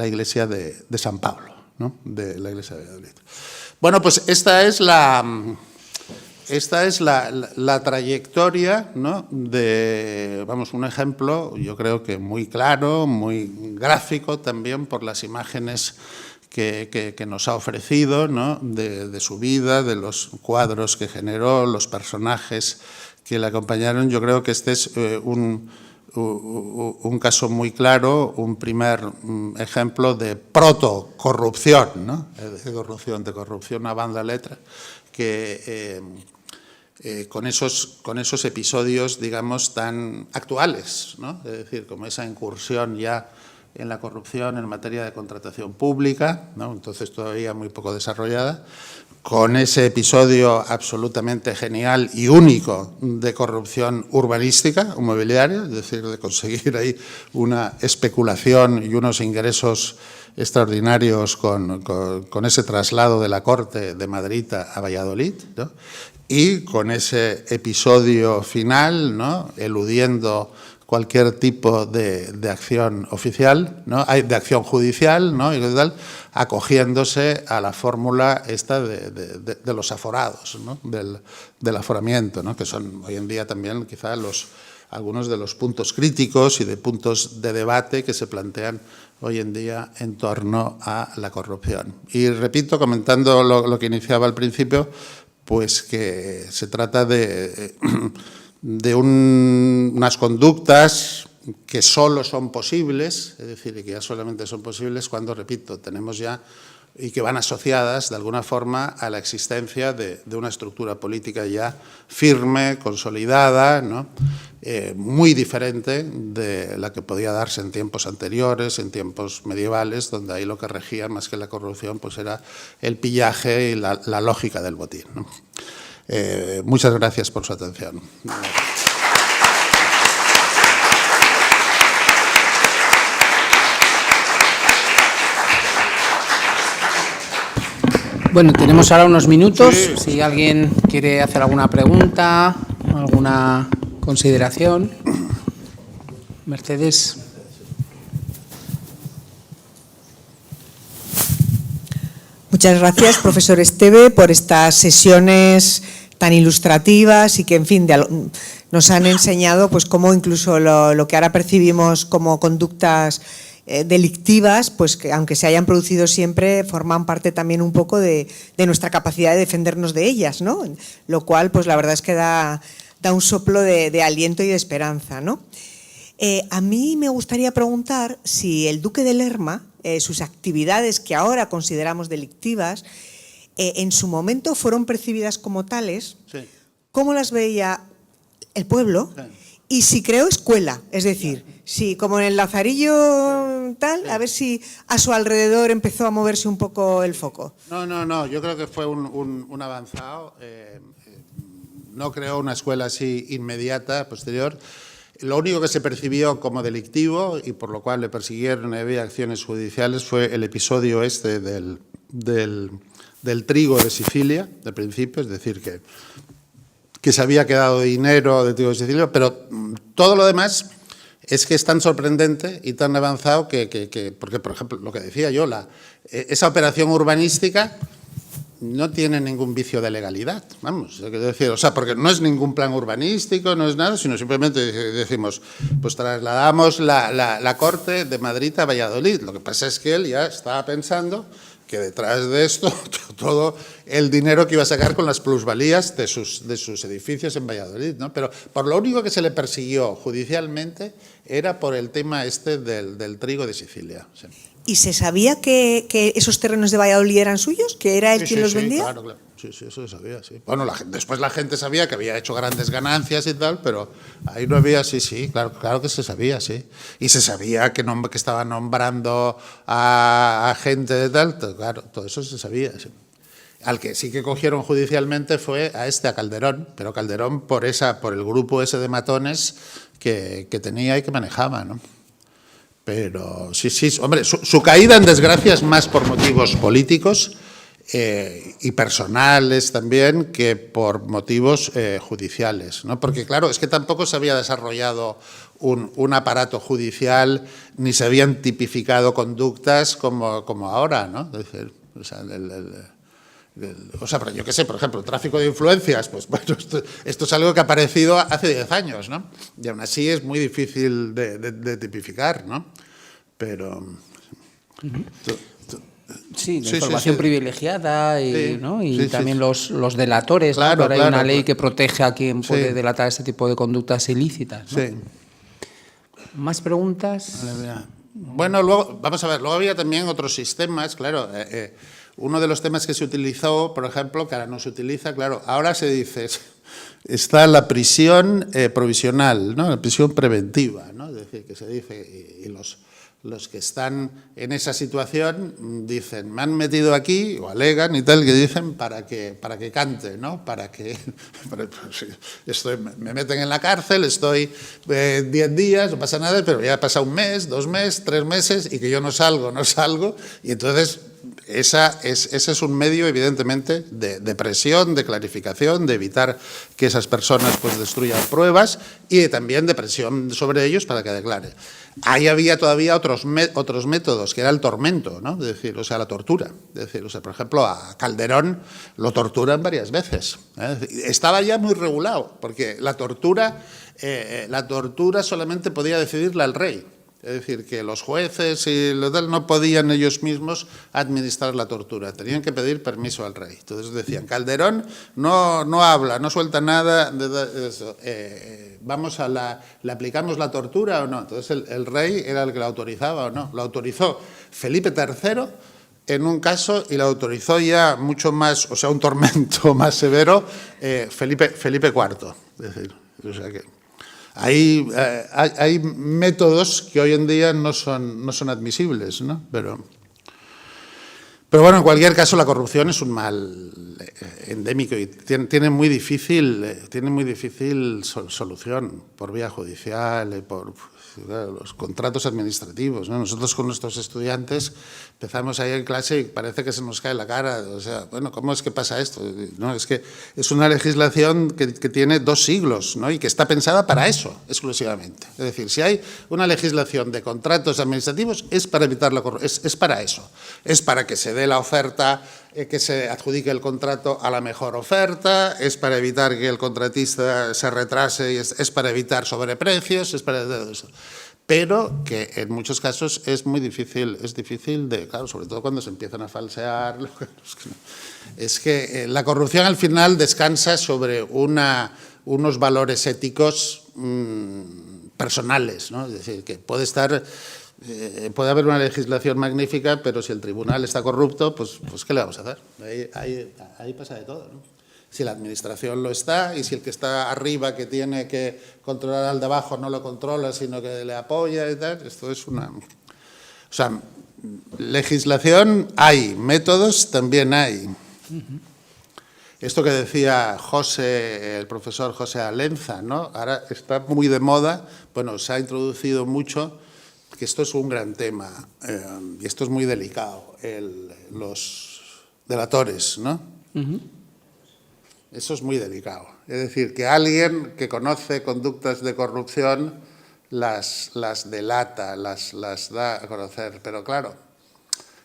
iglesia de San Pablo, ¿no? De la iglesia de Valladolid. Bueno, pues esta es la trayectoria, ¿no? Vamos, un ejemplo, yo creo que muy claro, muy gráfico también por las imágenes que nos ha ofrecido, ¿no? de su vida, de los cuadros que generó, los personajes que le acompañaron. Yo creo que este es un caso muy claro, un primer ejemplo de proto-corrupción, ¿no? de corrupción a banda letra, que con esos episodios, digamos, tan actuales, ¿no? Es decir, como esa incursión ya en la corrupción en materia de contratación pública, ¿no? Entonces todavía muy poco desarrollada, con ese episodio absolutamente genial y único de corrupción urbanística, inmobiliaria, es decir, de conseguir ahí una especulación y unos ingresos extraordinarios con ese traslado de la Corte de Madrid a Valladolid, ¿no? Y con ese episodio final, ¿no? Eludiendo cualquier tipo de acción oficial, ¿no? De acción judicial, ¿no? Y tal, acogiéndose a la fórmula esta de los aforados, ¿no? del aforamiento, ¿no? Que son hoy en día también quizá algunos de los puntos críticos y de puntos de debate que se plantean hoy en día en torno a la corrupción. Y repito, comentando lo que iniciaba al principio, pues que se trata de unas conductas que solo son posibles, es decir, que ya solamente son posibles cuando, repito, tenemos ya y que van asociadas de alguna forma a la existencia de una estructura política ya firme, consolidada, ¿no? Muy diferente de la que podía darse en tiempos anteriores, en tiempos medievales, donde ahí lo que regía más que la corrupción pues era el pillaje y la lógica del botín, ¿no? Muchas gracias por su atención. Bueno, tenemos ahora unos minutos. Sí. Si alguien quiere hacer alguna pregunta, alguna consideración. Mercedes. Muchas gracias, profesor Esteve, por estas sesiones tan ilustrativas y que, en fin, nos han enseñado pues cómo incluso lo que ahora percibimos como conductas delictivas, pues que aunque se hayan producido siempre, forman parte también un poco de nuestra capacidad de defendernos de ellas, ¿no? Lo cual, pues la verdad es que da un soplo de aliento y de esperanza, ¿no? A mí me gustaría preguntar si el duque de Lerma, sus actividades que ahora consideramos delictivas, en su momento fueron percibidas como tales, sí. ¿Cómo las veía el pueblo? Sí. Y si creó escuela, es decir, si como en el Lazarillo tal, a ver si a su alrededor empezó a moverse un poco el foco. No, yo creo que fue un avanzado, no creó una escuela así inmediata, posterior. Lo único que se percibió como delictivo y por lo cual le persiguieron y había acciones judiciales fue el episodio este del trigo de Sicilia, de principio, es decir, que se había quedado dinero de trigo de Sicilia, pero todo lo demás es que es tan sorprendente y tan avanzado porque, por ejemplo, lo que decía yo, esa operación urbanística no tiene ningún vicio de legalidad, vamos, es decir, o sea, porque no es ningún plan urbanístico, no es nada, sino simplemente decimos, pues trasladamos la corte de Madrid a Valladolid. Lo que pasa es que él ya estaba pensando que detrás de esto todo el dinero que iba a sacar con las plusvalías de sus edificios en Valladolid, ¿no? Pero por lo único que se le persiguió judicialmente era por el tema este del trigo de Sicilia. Sí. ¿Y se sabía que esos terrenos de Valladolid eran suyos? ¿Que era él quien los vendía? Claro. Sí, eso se sabía, sí. Bueno, después la gente sabía que había hecho grandes ganancias y tal, pero ahí no había, sí, claro que se sabía, sí. Y se sabía que estaba nombrando a gente de tal, claro, todo eso se sabía, sí. Al que sí que cogieron judicialmente fue a Calderón, pero Calderón por el grupo ese de matones que tenía y que manejaba, ¿no? Pero sí, hombre, su caída en desgracia es más por motivos políticos y personales también que por motivos judiciales, ¿no? Porque claro, es que tampoco se había desarrollado un aparato judicial ni se habían tipificado conductas como ahora, ¿no? Es decir, pero yo qué sé, por ejemplo, el tráfico de influencias, pues bueno, esto es algo que ha aparecido hace 10 años, ¿no? Y aún así es muy difícil de tipificar, ¿no? Pero... Sí, la información privilegiada y, ¿no? Y también los delatores, claro, ¿no? Ahora hay una ley que protege a quien puede delatar este tipo de conductas ilícitas, ¿no? Sí. ¿Más preguntas? Bueno, luego, vamos a ver, luego había también otros sistemas, claro. Uno de los temas que se utilizó, por ejemplo, que ahora no se utiliza, claro, ahora se dice, está la prisión provisional, ¿no? La prisión preventiva, ¿no? Es decir, que se dice, y los que están en esa situación dicen, me han metido aquí, o alegan y tal, que dicen para que cante, ¿no? Me meten en la cárcel, estoy 10 días, no pasa nada, pero ya ha pasado un mes, 2 meses, 3 meses, y que yo no salgo, y entonces ese es un medio, evidentemente, de presión, de clarificación, de evitar que esas personas pues destruyan pruebas y también de presión sobre ellos para que declaren. Ahí había todavía otros métodos, que era el tormento, ¿no? Es decir, la tortura. Es decir, por ejemplo, a Calderón lo torturan varias veces, ¿eh? Estaba ya muy regulado, porque la tortura solamente podía decidirla el rey. Es decir, que los jueces y lo tal no podían ellos mismos administrar la tortura, tenían que pedir permiso al rey. Entonces decían, Calderón no habla, no suelta nada de eso. ¿Le aplicamos la tortura o no? Entonces el rey era el que la autorizaba o no. Lo autorizó Felipe III en un caso y la autorizó ya mucho más, o sea, un tormento más severo, Felipe IV. Es decir, o sea que hay métodos que hoy en día no son admisibles, ¿no? Pero bueno, en cualquier caso, la corrupción es un mal endémico y tiene muy difícil solución por vía judicial, por los contratos administrativos, ¿no? Nosotros con nuestros estudiantes empezamos ahí en clase y parece que se nos cae la cara. O sea, bueno, ¿cómo es que pasa esto? No, es que es una legislación que tiene 2 siglos, ¿no? Y que está pensada para eso, exclusivamente. Es decir, si hay una legislación de contratos administrativos, es para evitar la corrupción, es para eso. Es para que se dé la oferta, que se adjudique el contrato a la mejor oferta, es para evitar que el contratista se retrase, y es para evitar sobreprecios, es para todo eso. Pero que en muchos casos es muy difícil, claro, sobre todo cuando se empiezan a falsear. Es que la corrupción al final descansa sobre unos valores éticos personales, ¿no? Es decir, que puede haber una legislación magnífica, pero si el tribunal está corrupto, pues ¿qué le vamos a hacer? Ahí pasa de todo, ¿no? Si la administración lo está y si el que está arriba, que tiene que controlar al de abajo, no lo controla, sino que le apoya y tal, esto es una... O sea, legislación hay, métodos también hay. Esto que decía el profesor José Alenza, ¿no? Ahora está muy de moda, bueno, se ha introducido mucho, que esto es un gran tema, y esto es muy delicado, los delatores, ¿no? Eso es muy delicado. Es decir, que alguien que conoce conductas de corrupción las delata, las da a conocer. Pero claro,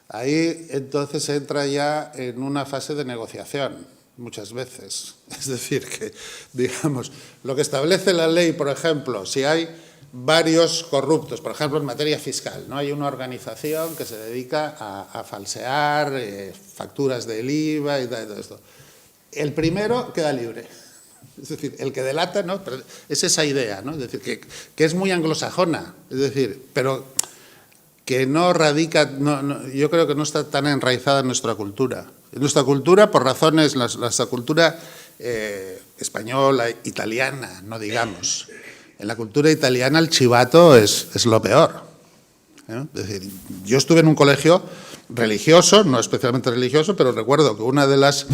ahí entonces entra ya en una fase de negociación, muchas veces. Es decir, que, digamos, lo que establece la ley, por ejemplo, si hay varios corruptos, por ejemplo, en materia fiscal, ¿no? Hay una organización que se dedica a falsear facturas del IVA y todo esto. El primero queda libre, es decir, el que delata, ¿no? Pero es esa idea, ¿no? Es decir, que es muy anglosajona, es decir, pero que no radica, yo creo que no está tan enraizada en nuestra cultura. En nuestra cultura, por razones, nuestra cultura española, italiana, no digamos. En la cultura italiana el chivato es lo peor, ¿no? Es decir, yo estuve en un colegio religioso, no especialmente religioso, pero recuerdo que una de las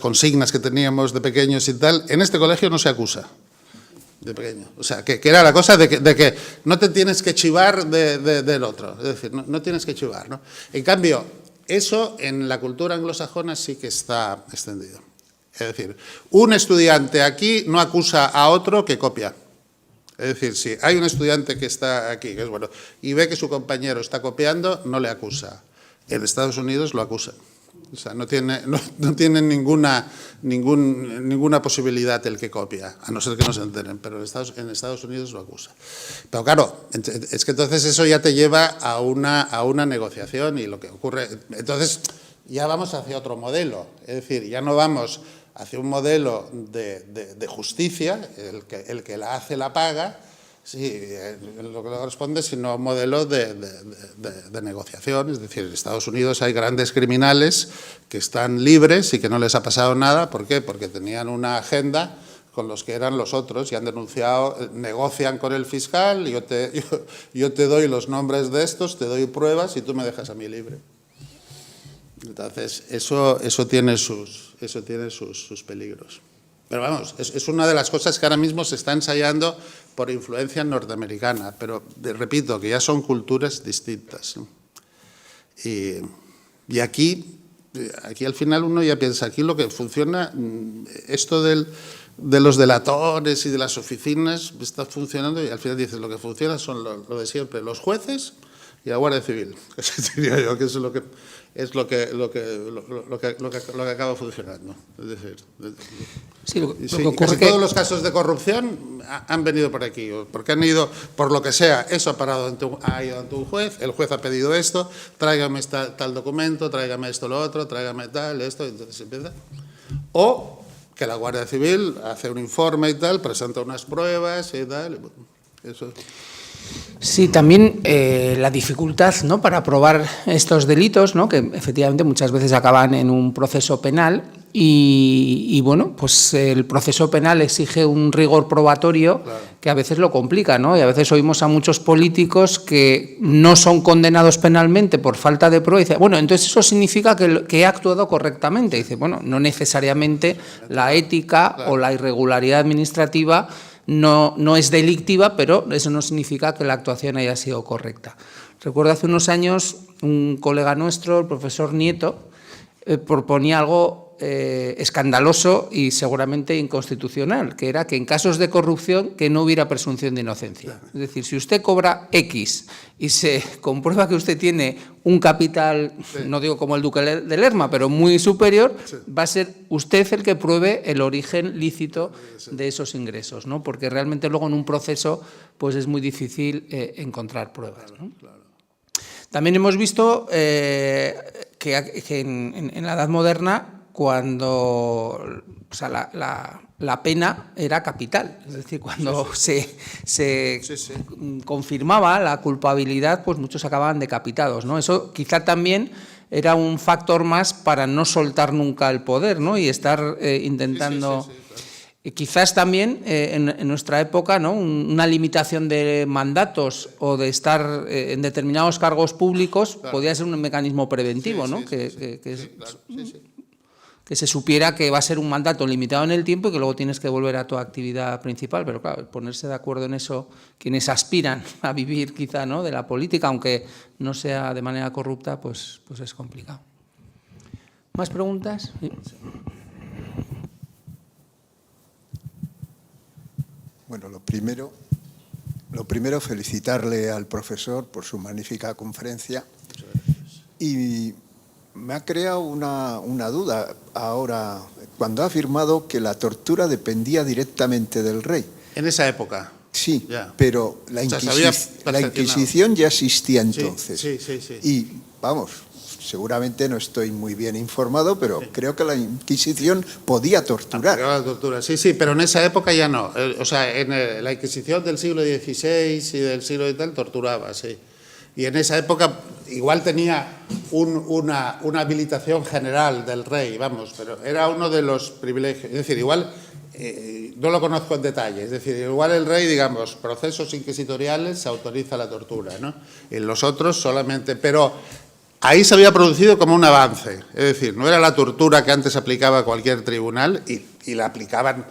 consignas que teníamos de pequeños y tal, en este colegio no se acusa de pequeño. O sea, que era la cosa de que no te tienes que chivar del otro, es decir, no tienes que chivar, ¿no? En cambio, eso en la cultura anglosajona sí que está extendido. Es decir, un estudiante aquí no acusa a otro que copia. Es decir, si hay un estudiante que está aquí, que es bueno, y ve que su compañero está copiando, no le acusa. En Estados Unidos lo acusan. O sea, no tiene ninguna posibilidad el que copia, a no ser que no se enteren, pero en Estados Unidos lo acusa. Pero claro, es que entonces eso ya te lleva a una negociación y lo que ocurre... Entonces ya vamos hacia otro modelo, es decir, ya no vamos hacia un modelo de justicia, el que la hace la paga, sí, lo que le corresponde, sino un modelo de negociación. Es decir, en Estados Unidos hay grandes criminales que están libres y que no les ha pasado nada. ¿Por qué? Porque tenían una agenda con los que eran los otros y han denunciado, negocian con el fiscal, yo te doy los nombres de estos, te doy pruebas y tú me dejas a mí libre. Entonces, eso tiene sus peligros. Pero vamos, es una de las cosas que ahora mismo se está ensayando por influencia norteamericana, pero repito, que ya son culturas distintas, ¿no? Y aquí al final uno ya piensa, aquí lo que funciona, esto de los delatores y de las oficinas está funcionando y al final dices, lo que funciona son lo de siempre, los jueces y la Guardia Civil, que diría yo que es lo que acaba funcionando. Es decir, sí, casi todos los casos de corrupción han venido por aquí, porque han ido, por lo que sea, eso ha parado ha ido ante un juez, el juez ha pedido esto, tráigame tal documento, tráigame esto, lo otro, tráigame tal, esto, entonces empieza. O que la Guardia Civil hace un informe y tal, presenta unas pruebas y tal, eso. Sí, también la dificultad, ¿no?, para probar estos delitos, ¿no?, que efectivamente muchas veces acaban en un proceso penal y bueno, pues el proceso penal exige un rigor probatorio, claro, que a veces lo complica, ¿no? Y a veces oímos a muchos políticos que no son condenados penalmente por falta de prueba y dicen, bueno, entonces eso significa que he actuado correctamente. Y dice, bueno, no necesariamente la ética, claro, o la irregularidad administrativa no es delictiva, pero eso no significa que la actuación haya sido correcta. Recuerdo hace unos años un colega nuestro, el profesor Nieto, proponía algo escandaloso y seguramente inconstitucional, que era que en casos de corrupción que no hubiera presunción de inocencia. Es decir, si usted cobra X y se comprueba que usted tiene un capital, sí, no digo como el Duque de Lerma, pero muy superior, sí, va a ser usted el que pruebe el origen lícito de esos ingresos, ¿no? Porque realmente luego en un proceso pues es muy difícil encontrar pruebas, ¿no? Claro. También hemos visto que en la Edad Moderna, cuando, o sea, la pena era capital, es decir, cuando se confirmaba la culpabilidad, pues muchos acababan decapitados, ¿no? Eso quizá también era un factor más para no soltar nunca el poder, ¿no? Y estar intentando... Quizás también en nuestra época, ¿no?, una limitación de mandatos o de estar en determinados cargos públicos, claro, podía ser un mecanismo preventivo, ¿no? Que se supiera que va a ser un mandato limitado en el tiempo y que luego tienes que volver a tu actividad principal, pero claro, ponerse de acuerdo en eso, quienes aspiran a vivir quizá, ¿no?, de la política, aunque no sea de manera corrupta, pues es complicado. ¿Más preguntas? Sí. Bueno, lo primero, felicitarle al profesor por su magnífica conferencia. Y me ha creado una duda ahora, cuando ha afirmado que la tortura dependía directamente del rey. En esa época. Sí, ya, pero la Inquisición ya existía entonces. Sí. Y, vamos, seguramente no estoy muy bien informado, pero sí, creo que la Inquisición podía torturar. Sí, pero en esa época ya no. O sea, en la Inquisición del siglo XVI y del siglo y tal torturaba, sí. Y en esa época igual tenía una habilitación general del rey, vamos, pero era uno de los privilegios. Es decir, igual, no lo conozco en detalle, es decir, igual el rey, digamos, procesos inquisitoriales se autoriza la tortura, ¿no? En los otros solamente, pero ahí se había producido como un avance, es decir, no era la tortura que antes aplicaba cualquier tribunal y la aplicaban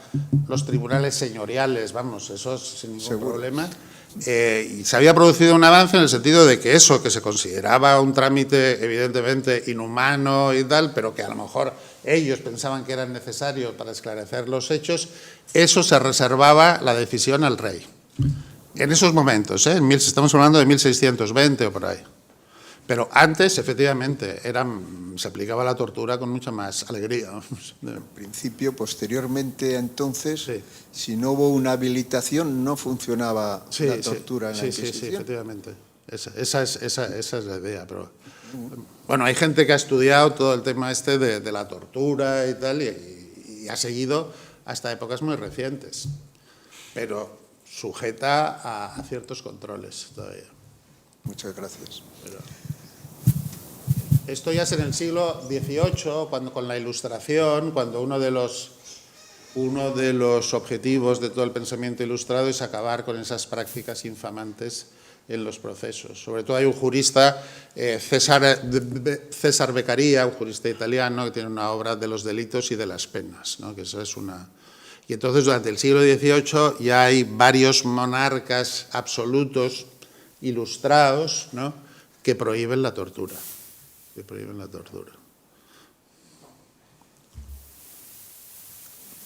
los tribunales señoriales, vamos, eso sin ningún problema. Y se había producido un avance en el sentido de que eso, que se consideraba un trámite evidentemente inhumano y tal, pero que a lo mejor ellos pensaban que era necesario para esclarecer los hechos, eso se reservaba la decisión al rey. En esos momentos, estamos hablando de 1620 o por ahí. Pero antes, efectivamente, se aplicaba la tortura con mucha más alegría. En principio, posteriormente, entonces, sí, si no hubo una habilitación, no funcionaba la tortura en la Inquisición. Sí, efectivamente. Esa es la idea. Pero, bueno, hay gente que ha estudiado todo el tema de la tortura y tal, y ha seguido hasta épocas muy recientes, pero sujeta a ciertos controles todavía. Muchas gracias. Esto ya es en el siglo XVIII, cuando con la Ilustración, cuando uno de los objetivos de todo el pensamiento ilustrado es acabar con esas prácticas infamantes en los procesos. Sobre todo hay un jurista, César Beccaria, un jurista italiano, que tiene una obra de los delitos y de las penas, ¿no? Que esa es una... Y entonces durante el siglo XVIII ya hay varios monarcas absolutos ilustrados, ¿no?, que prohíben la tortura.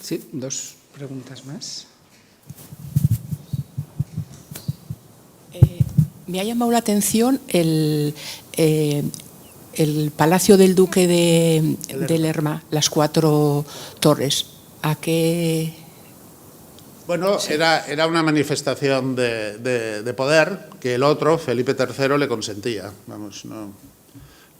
Sí, dos preguntas más. Me ha llamado la atención el Palacio del Duque de Lerma, las 4 torres. ¿A qué...? Bueno, sí, era una manifestación de poder que el otro, Felipe III, le consentía. Vamos,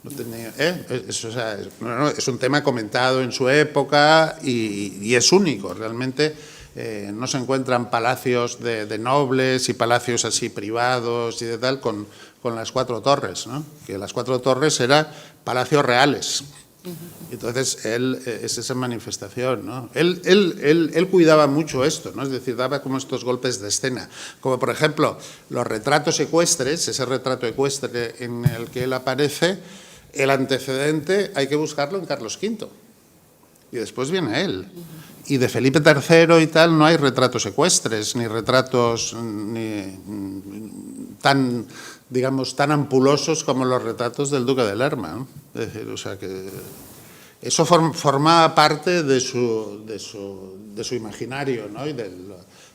no tenía... es un tema comentado en su época y es único. Realmente no se encuentran palacios de nobles y palacios así privados y de tal con las 4 torres, ¿no? Que las 4 torres eran palacios reales. Entonces, él es esa manifestación, ¿no? Él cuidaba mucho esto, ¿no? Es decir, daba como estos golpes de escena, como por ejemplo los retratos ecuestres, ese retrato ecuestre en el que él aparece, el antecedente hay que buscarlo en Carlos V y después viene él. Y de Felipe III y tal no hay retratos ecuestres, ni retratos tan, digamos, tan ampulosos como los retratos del duque de Lerma, ¿no? Es decir, o sea que eso formaba parte de su imaginario, ¿no? Y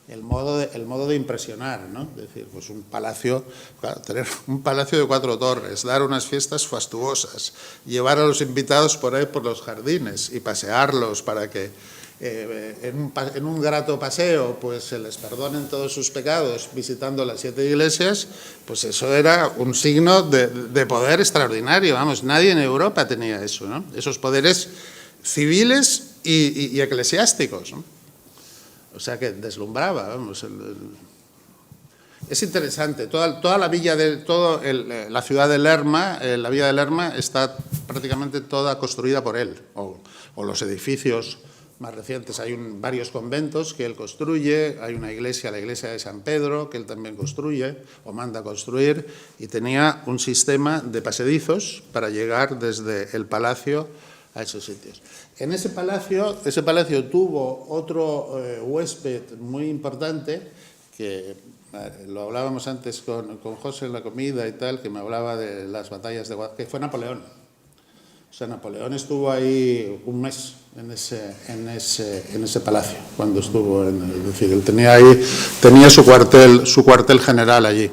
el modo de impresionar, ¿no? Es decir, pues un palacio, claro, tener un palacio de 4 torres, dar unas fiestas fastuosas, llevar a los invitados por ahí por los jardines y pasearlos para que en un grato paseo pues se les perdonen todos sus pecados visitando las 7 iglesias, pues eso era un signo de poder extraordinario. Vamos, nadie en Europa tenía eso, ¿no? Esos poderes civiles y eclesiásticos, ¿no? O sea que deslumbraba, vamos. Es interesante, toda la villa la ciudad de Lerma, la villa de Lerma está prácticamente toda construida por él, o los edificios más recientes. Hay varios conventos que él construye, hay una iglesia, la iglesia de San Pedro, que él también construye o manda a construir, y tenía un sistema de pasedizos para llegar desde el palacio a esos sitios. En ese palacio tuvo otro huésped muy importante, que lo hablábamos antes con José en la comida y tal, que me hablaba de las batallas de Guadalajara, que fue Napoleón. O sea, Napoleón estuvo ahí un mes en ese palacio, cuando estuvo es decir, él tenía su cuartel general allí.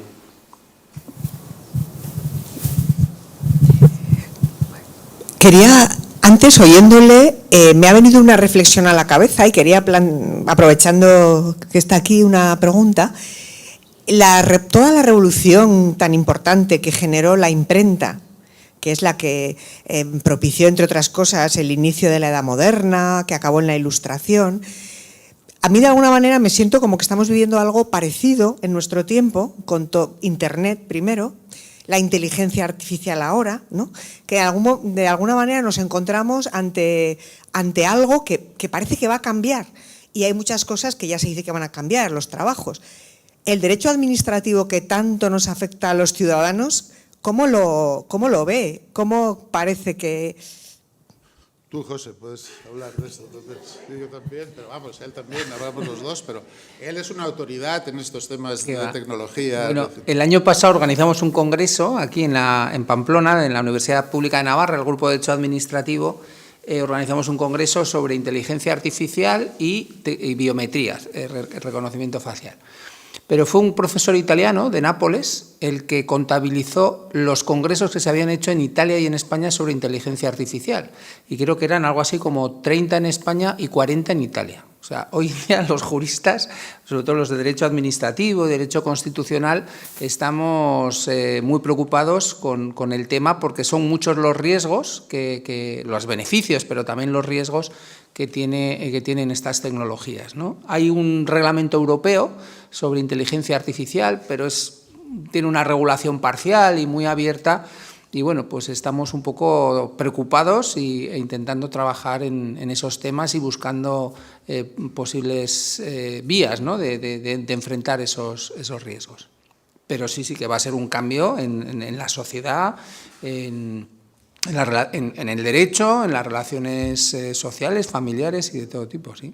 Quería, antes oyéndole, me ha venido una reflexión a la cabeza y quería, aprovechando que está aquí, una pregunta. Toda la revolución tan importante que generó la imprenta, que es la que propició, entre otras cosas, el inicio de la Edad Moderna, que acabó en la Ilustración. A mí, de alguna manera, me siento como que estamos viviendo algo parecido en nuestro tiempo, con Internet primero, la inteligencia artificial ahora, ¿no? Que de alguna manera nos encontramos ante algo que parece que va a cambiar. Y hay muchas cosas que ya se dice que van a cambiar, los trabajos. El derecho administrativo que tanto nos afecta a los ciudadanos, ¿cómo lo ve? ¿Cómo parece que...? Tú, José, puedes hablar de esto. Yo también, pero vamos, él también, hablamos los dos, pero él es una autoridad en estos temas de tecnología. Bueno, el año pasado organizamos un congreso aquí en Pamplona, en la Universidad Pública de Navarra, el Grupo de Derecho Administrativo. Organizamos un congreso sobre inteligencia artificial y biometrías, reconocimiento facial. Pero fue un profesor italiano de Nápoles el que contabilizó los congresos que se habían hecho en Italia y en España sobre inteligencia artificial. Y creo que eran algo así como 30 en España y 40 en Italia. O sea, hoy en día los juristas, sobre todo los de derecho administrativo y derecho constitucional, estamos muy preocupados con el tema, porque son muchos los riesgos, los beneficios, pero también los riesgos que tienen estas tecnologías, ¿no? Hay un reglamento europeo sobre inteligencia artificial, pero tiene una regulación parcial y muy abierta. Y bueno, pues estamos un poco preocupados e intentando trabajar en esos temas y buscando posibles vías, ¿no? de enfrentar esos riesgos. Pero sí que va a ser un cambio en la sociedad, en el derecho, en las relaciones sociales, familiares y de todo tipo, sí.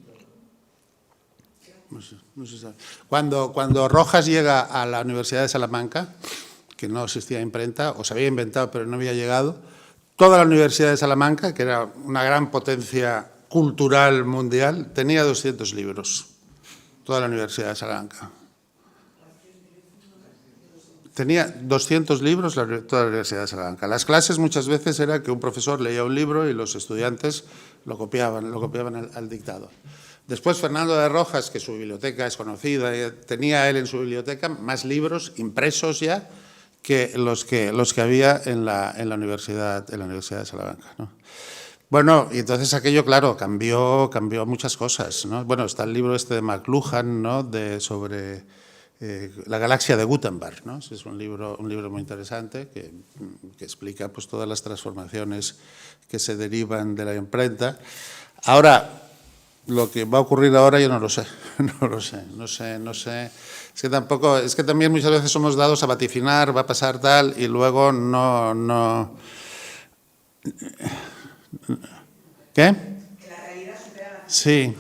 No se sabe. Cuando Rojas llega a la Universidad de Salamanca, que no existía imprenta, o se había inventado pero no había llegado, toda la Universidad de Salamanca, que era una gran potencia cultural mundial, tenía 200 libros, toda la Universidad de Salamanca. Tenía 200 libros toda la Universidad de Salamanca. Las clases muchas veces era que un profesor leía un libro y los estudiantes lo copiaban al dictado. Después Fernando de Rojas, que su biblioteca es conocida, tenía él en su biblioteca más libros impresos ya que los que había en la Universidad de Salamanca, ¿no? Bueno, y entonces aquello, claro, cambió muchas cosas, ¿no? Bueno, está el libro este de McLuhan, ¿no? Sobre la galaxia de Gutenberg, ¿no? Es un libro muy interesante que explica pues todas las transformaciones que se derivan de la imprenta. Ahora, lo que va a ocurrir ahora yo no lo sé, no sé. Es que también muchas veces somos dados a vaticinar, va a pasar tal, y luego no. ¿Qué? Sí.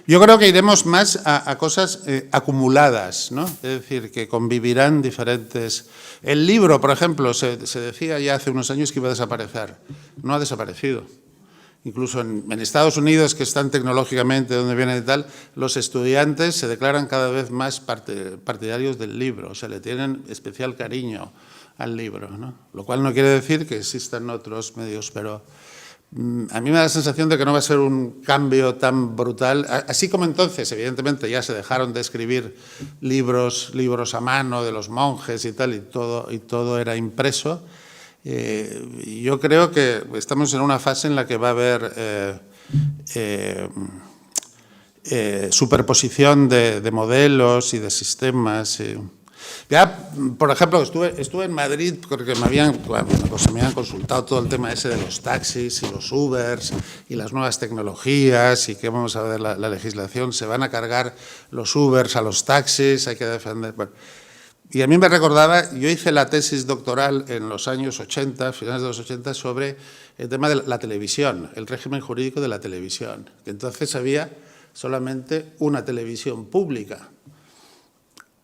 Yo creo que iremos más a cosas acumuladas, ¿no? Es decir, que convivirán diferentes. El libro, por ejemplo, se decía ya hace unos años que iba a desaparecer. No ha desaparecido. Incluso en Estados Unidos, que están tecnológicamente donde vienen y tal, los estudiantes se declaran cada vez más partidarios del libro, o sea, le tienen especial cariño al libro, ¿no? Lo cual no quiere decir que existan otros medios, pero a mí me da la sensación de que no va a ser un cambio tan brutal, así como entonces, evidentemente, ya se dejaron de escribir libros a mano de los monjes y tal, y todo era impreso. Yo creo que estamos en una fase en la que va a haber superposición de modelos y de sistemas. Ya, por ejemplo, estuve en Madrid porque me habían consultado todo el tema ese de los taxis y los Ubers y las nuevas tecnologías y que vamos a ver la legislación, se van a cargar los Ubers a los taxis, hay que defender. Bueno, y a mí me recordaba, yo hice la tesis doctoral en los años 80, finales de los 80, sobre el tema de la televisión, el régimen jurídico de la televisión. Que entonces había solamente una televisión pública.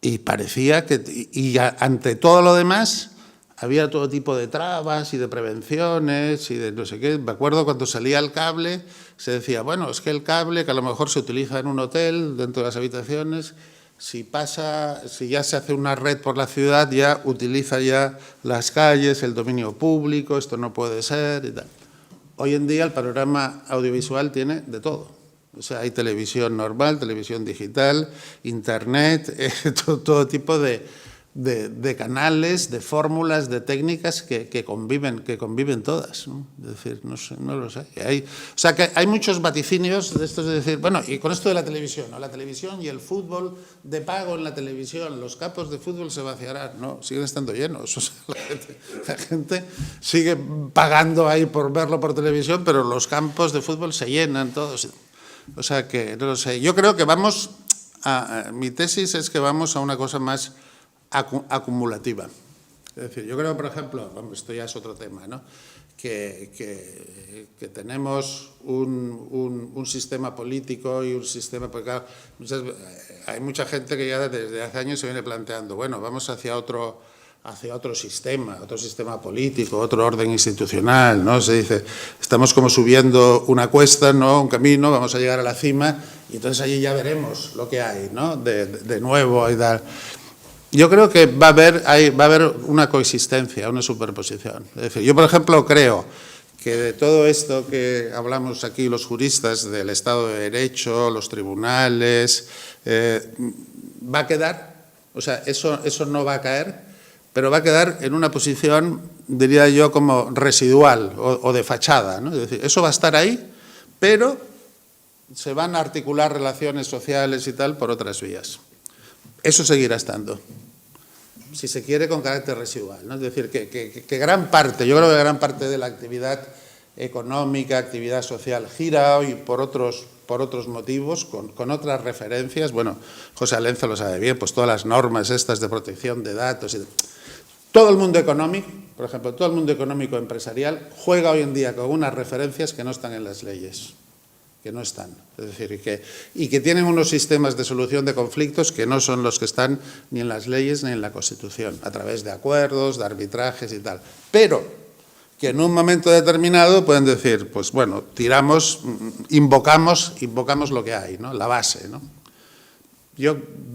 Y parecía que, ante todo lo demás, había todo tipo de trabas y de prevenciones y de no sé qué. Me acuerdo cuando salía el cable, se decía, bueno, es que el cable, que a lo mejor se utiliza en un hotel, dentro de las habitaciones, si ya se hace una red por la ciudad, ya utiliza ya las calles, el dominio público, esto no puede ser y tal. Hoy en día el panorama audiovisual tiene de todo. O sea, hay televisión normal, televisión digital, internet, todo tipo de canales, de fórmulas, de técnicas que conviven todas, ¿no? Es decir, no lo sé. O sea, que hay muchos vaticinios de estos de decir, bueno, y con esto de la televisión, ¿no? La televisión y el fútbol de pago en la televisión, los campos de fútbol se vaciarán, no, siguen estando llenos. O sea, la gente sigue pagando ahí por verlo por televisión, pero los campos de fútbol se llenan todos. O sea que, no lo sé, yo creo que mi tesis es que vamos a una cosa más acumulativa. Es decir, yo creo, por ejemplo, esto ya es otro tema, ¿no? Que tenemos un sistema político y un sistema, porque claro, hay mucha gente que ya desde hace años se viene planteando, bueno, vamos hacia otro sistema político, otro orden institucional, ¿no? Se dice, estamos como subiendo una cuesta, ¿no? Un camino, vamos a llegar a la cima y entonces allí ya veremos lo que hay, ¿no? De nuevo y tal. Yo creo que va a haber una coexistencia, una superposición. Es decir, yo, por ejemplo, creo que de todo esto que hablamos aquí los juristas, del Estado de Derecho, los tribunales, va a quedar, o sea, eso no va a caer, pero va a quedar en una posición, diría yo, como residual o de fachada, ¿no? Es decir, eso va a estar ahí, pero se van a articular relaciones sociales y tal por otras vías. Eso seguirá estando, si se quiere, con carácter residual, ¿no? Es decir, que gran parte, yo creo que gran parte de la actividad económica, actividad social, gira hoy por otros motivos, con otras referencias. Bueno, José Alenzo lo sabe bien, pues todas las normas estas de protección de datos y todo el mundo económico, por ejemplo, todo el mundo económico empresarial juega hoy en día con unas referencias que no están en las leyes, que no están. Es decir, y que tienen unos sistemas de solución de conflictos que no son los que están ni en las leyes ni en la Constitución, a través de acuerdos, de arbitrajes y tal. Pero que en un momento determinado pueden decir, pues bueno, invocamos lo que hay, ¿no? La base, ¿no?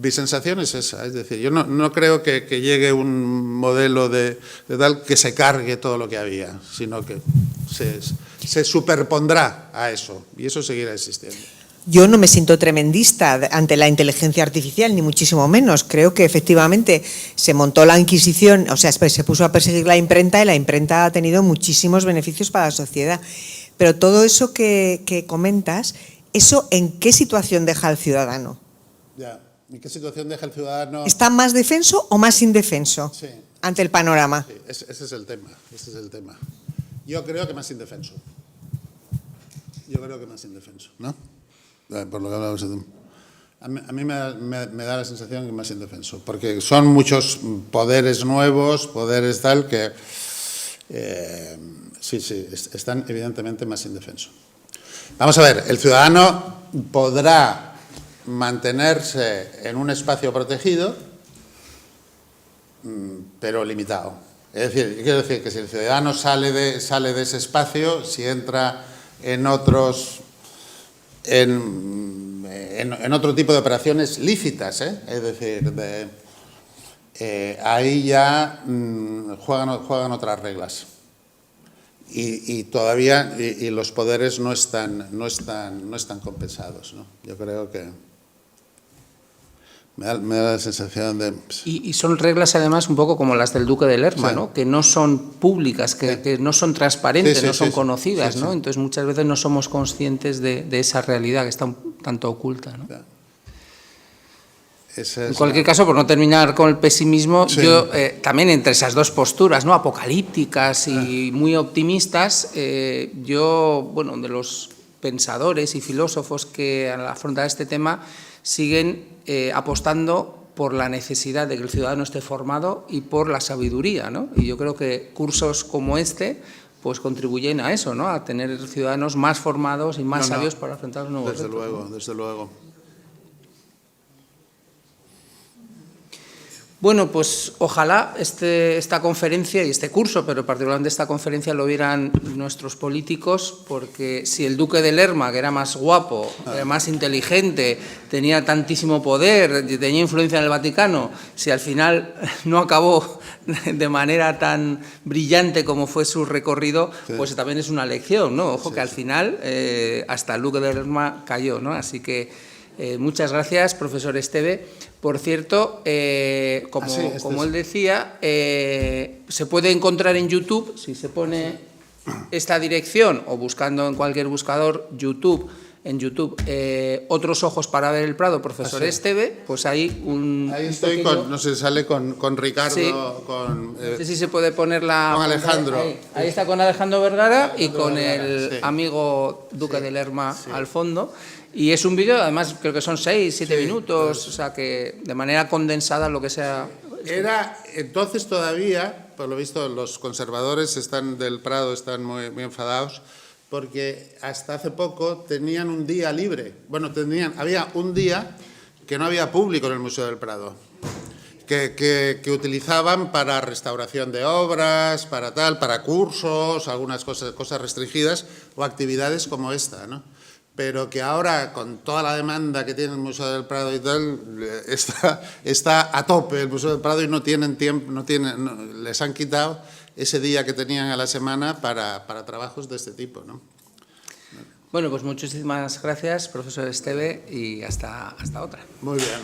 Mi sensación es esa, es decir, yo no creo que llegue un modelo de tal que se cargue todo lo que había, sino que se superpondrá a eso y eso seguirá existiendo. Yo no me siento tremendista ante la inteligencia artificial, ni muchísimo menos. Creo que efectivamente se montó la Inquisición, o sea, se puso a perseguir la imprenta y la imprenta ha tenido muchísimos beneficios para la sociedad. pero todo eso que comentas, ¿eso en qué situación deja al ciudadano? Ya, ¿en qué situación deja el ciudadano? ¿Está más defenso o más indefenso ante el panorama? Sí, ese es el tema, Yo creo que más indefenso. ¿No? Por lo que hablamos de... A mí me da la sensación que más indefenso, porque son muchos poderes nuevos, poderes tal, que están evidentemente más indefensos. Vamos a ver, el ciudadano podrá mantenerse en un espacio protegido, pero limitado. Es decir, quiero decir que si el ciudadano sale de ese espacio, si entra en otros... En otro tipo de operaciones lícitas, es decir, ahí ya juegan otras reglas y todavía los poderes no están compensados, ¿no? Yo creo que me da la sensación de... Y son reglas además un poco como las del Duque de Lerma, sí, ¿no? Que no son públicas, que no son transparentes, no son conocidas, ¿no? Entonces muchas veces no somos conscientes de esa realidad que está un tanto oculta, ¿no? En cualquier caso, por no terminar con el pesimismo, yo también entre esas dos posturas, ¿no? Apocalípticas y muy optimistas, yo, bueno, de los pensadores y filósofos que al afrontar este tema siguen apostando por la necesidad de que el ciudadano esté formado y por la sabiduría, ¿no? Y yo creo que cursos como este pues contribuyen a eso, ¿no? A tener ciudadanos más formados y más sabios para afrontar los nuevos retos. Desde luego. Bueno, pues ojalá esta conferencia y este curso, pero particularmente esta conferencia, lo vieran nuestros políticos, porque si el Duque de Lerma, que era más guapo, más inteligente, tenía tantísimo poder, tenía influencia en el Vaticano, si al final no acabó de manera tan brillante como fue su recorrido, pues también es una lección, ¿no? Ojo que al final hasta el Duque de Lerma cayó, ¿no? Así que muchas gracias, profesor Esteve. Por cierto, como él decía, se puede encontrar en YouTube, si se pone esta dirección o buscando en cualquier buscador en YouTube, Otros ojos para ver el Prado, profesor Esteve, pues hay Ahí estoy, pequeño... no sé, sale con Ricardo, sí. con... no sé si se puede poner la... Con Alejandro. Ahí está con Alejandro Vergara y con el amigo Duque de Lerma al fondo. Y es un vídeo, además, creo que son 6, 7 minutos, o sea que de manera condensada lo que sea... Era, entonces todavía, por lo visto, los conservadores del Prado están muy enfadados, porque hasta hace poco tenían un día libre. Bueno, había un día que no había público en el Museo del Prado, que utilizaban para restauración de obras, para cursos, algunas cosas restringidas o actividades como esta, ¿no? Pero que ahora, con toda la demanda que tiene el Museo del Prado y tal, está a tope el Museo del Prado y no tienen tiempo, les han quitado ese día que tenían a la semana para trabajos de este tipo, ¿no? Bueno, pues muchísimas gracias, profesor Esteve, y hasta otra. Muy bien.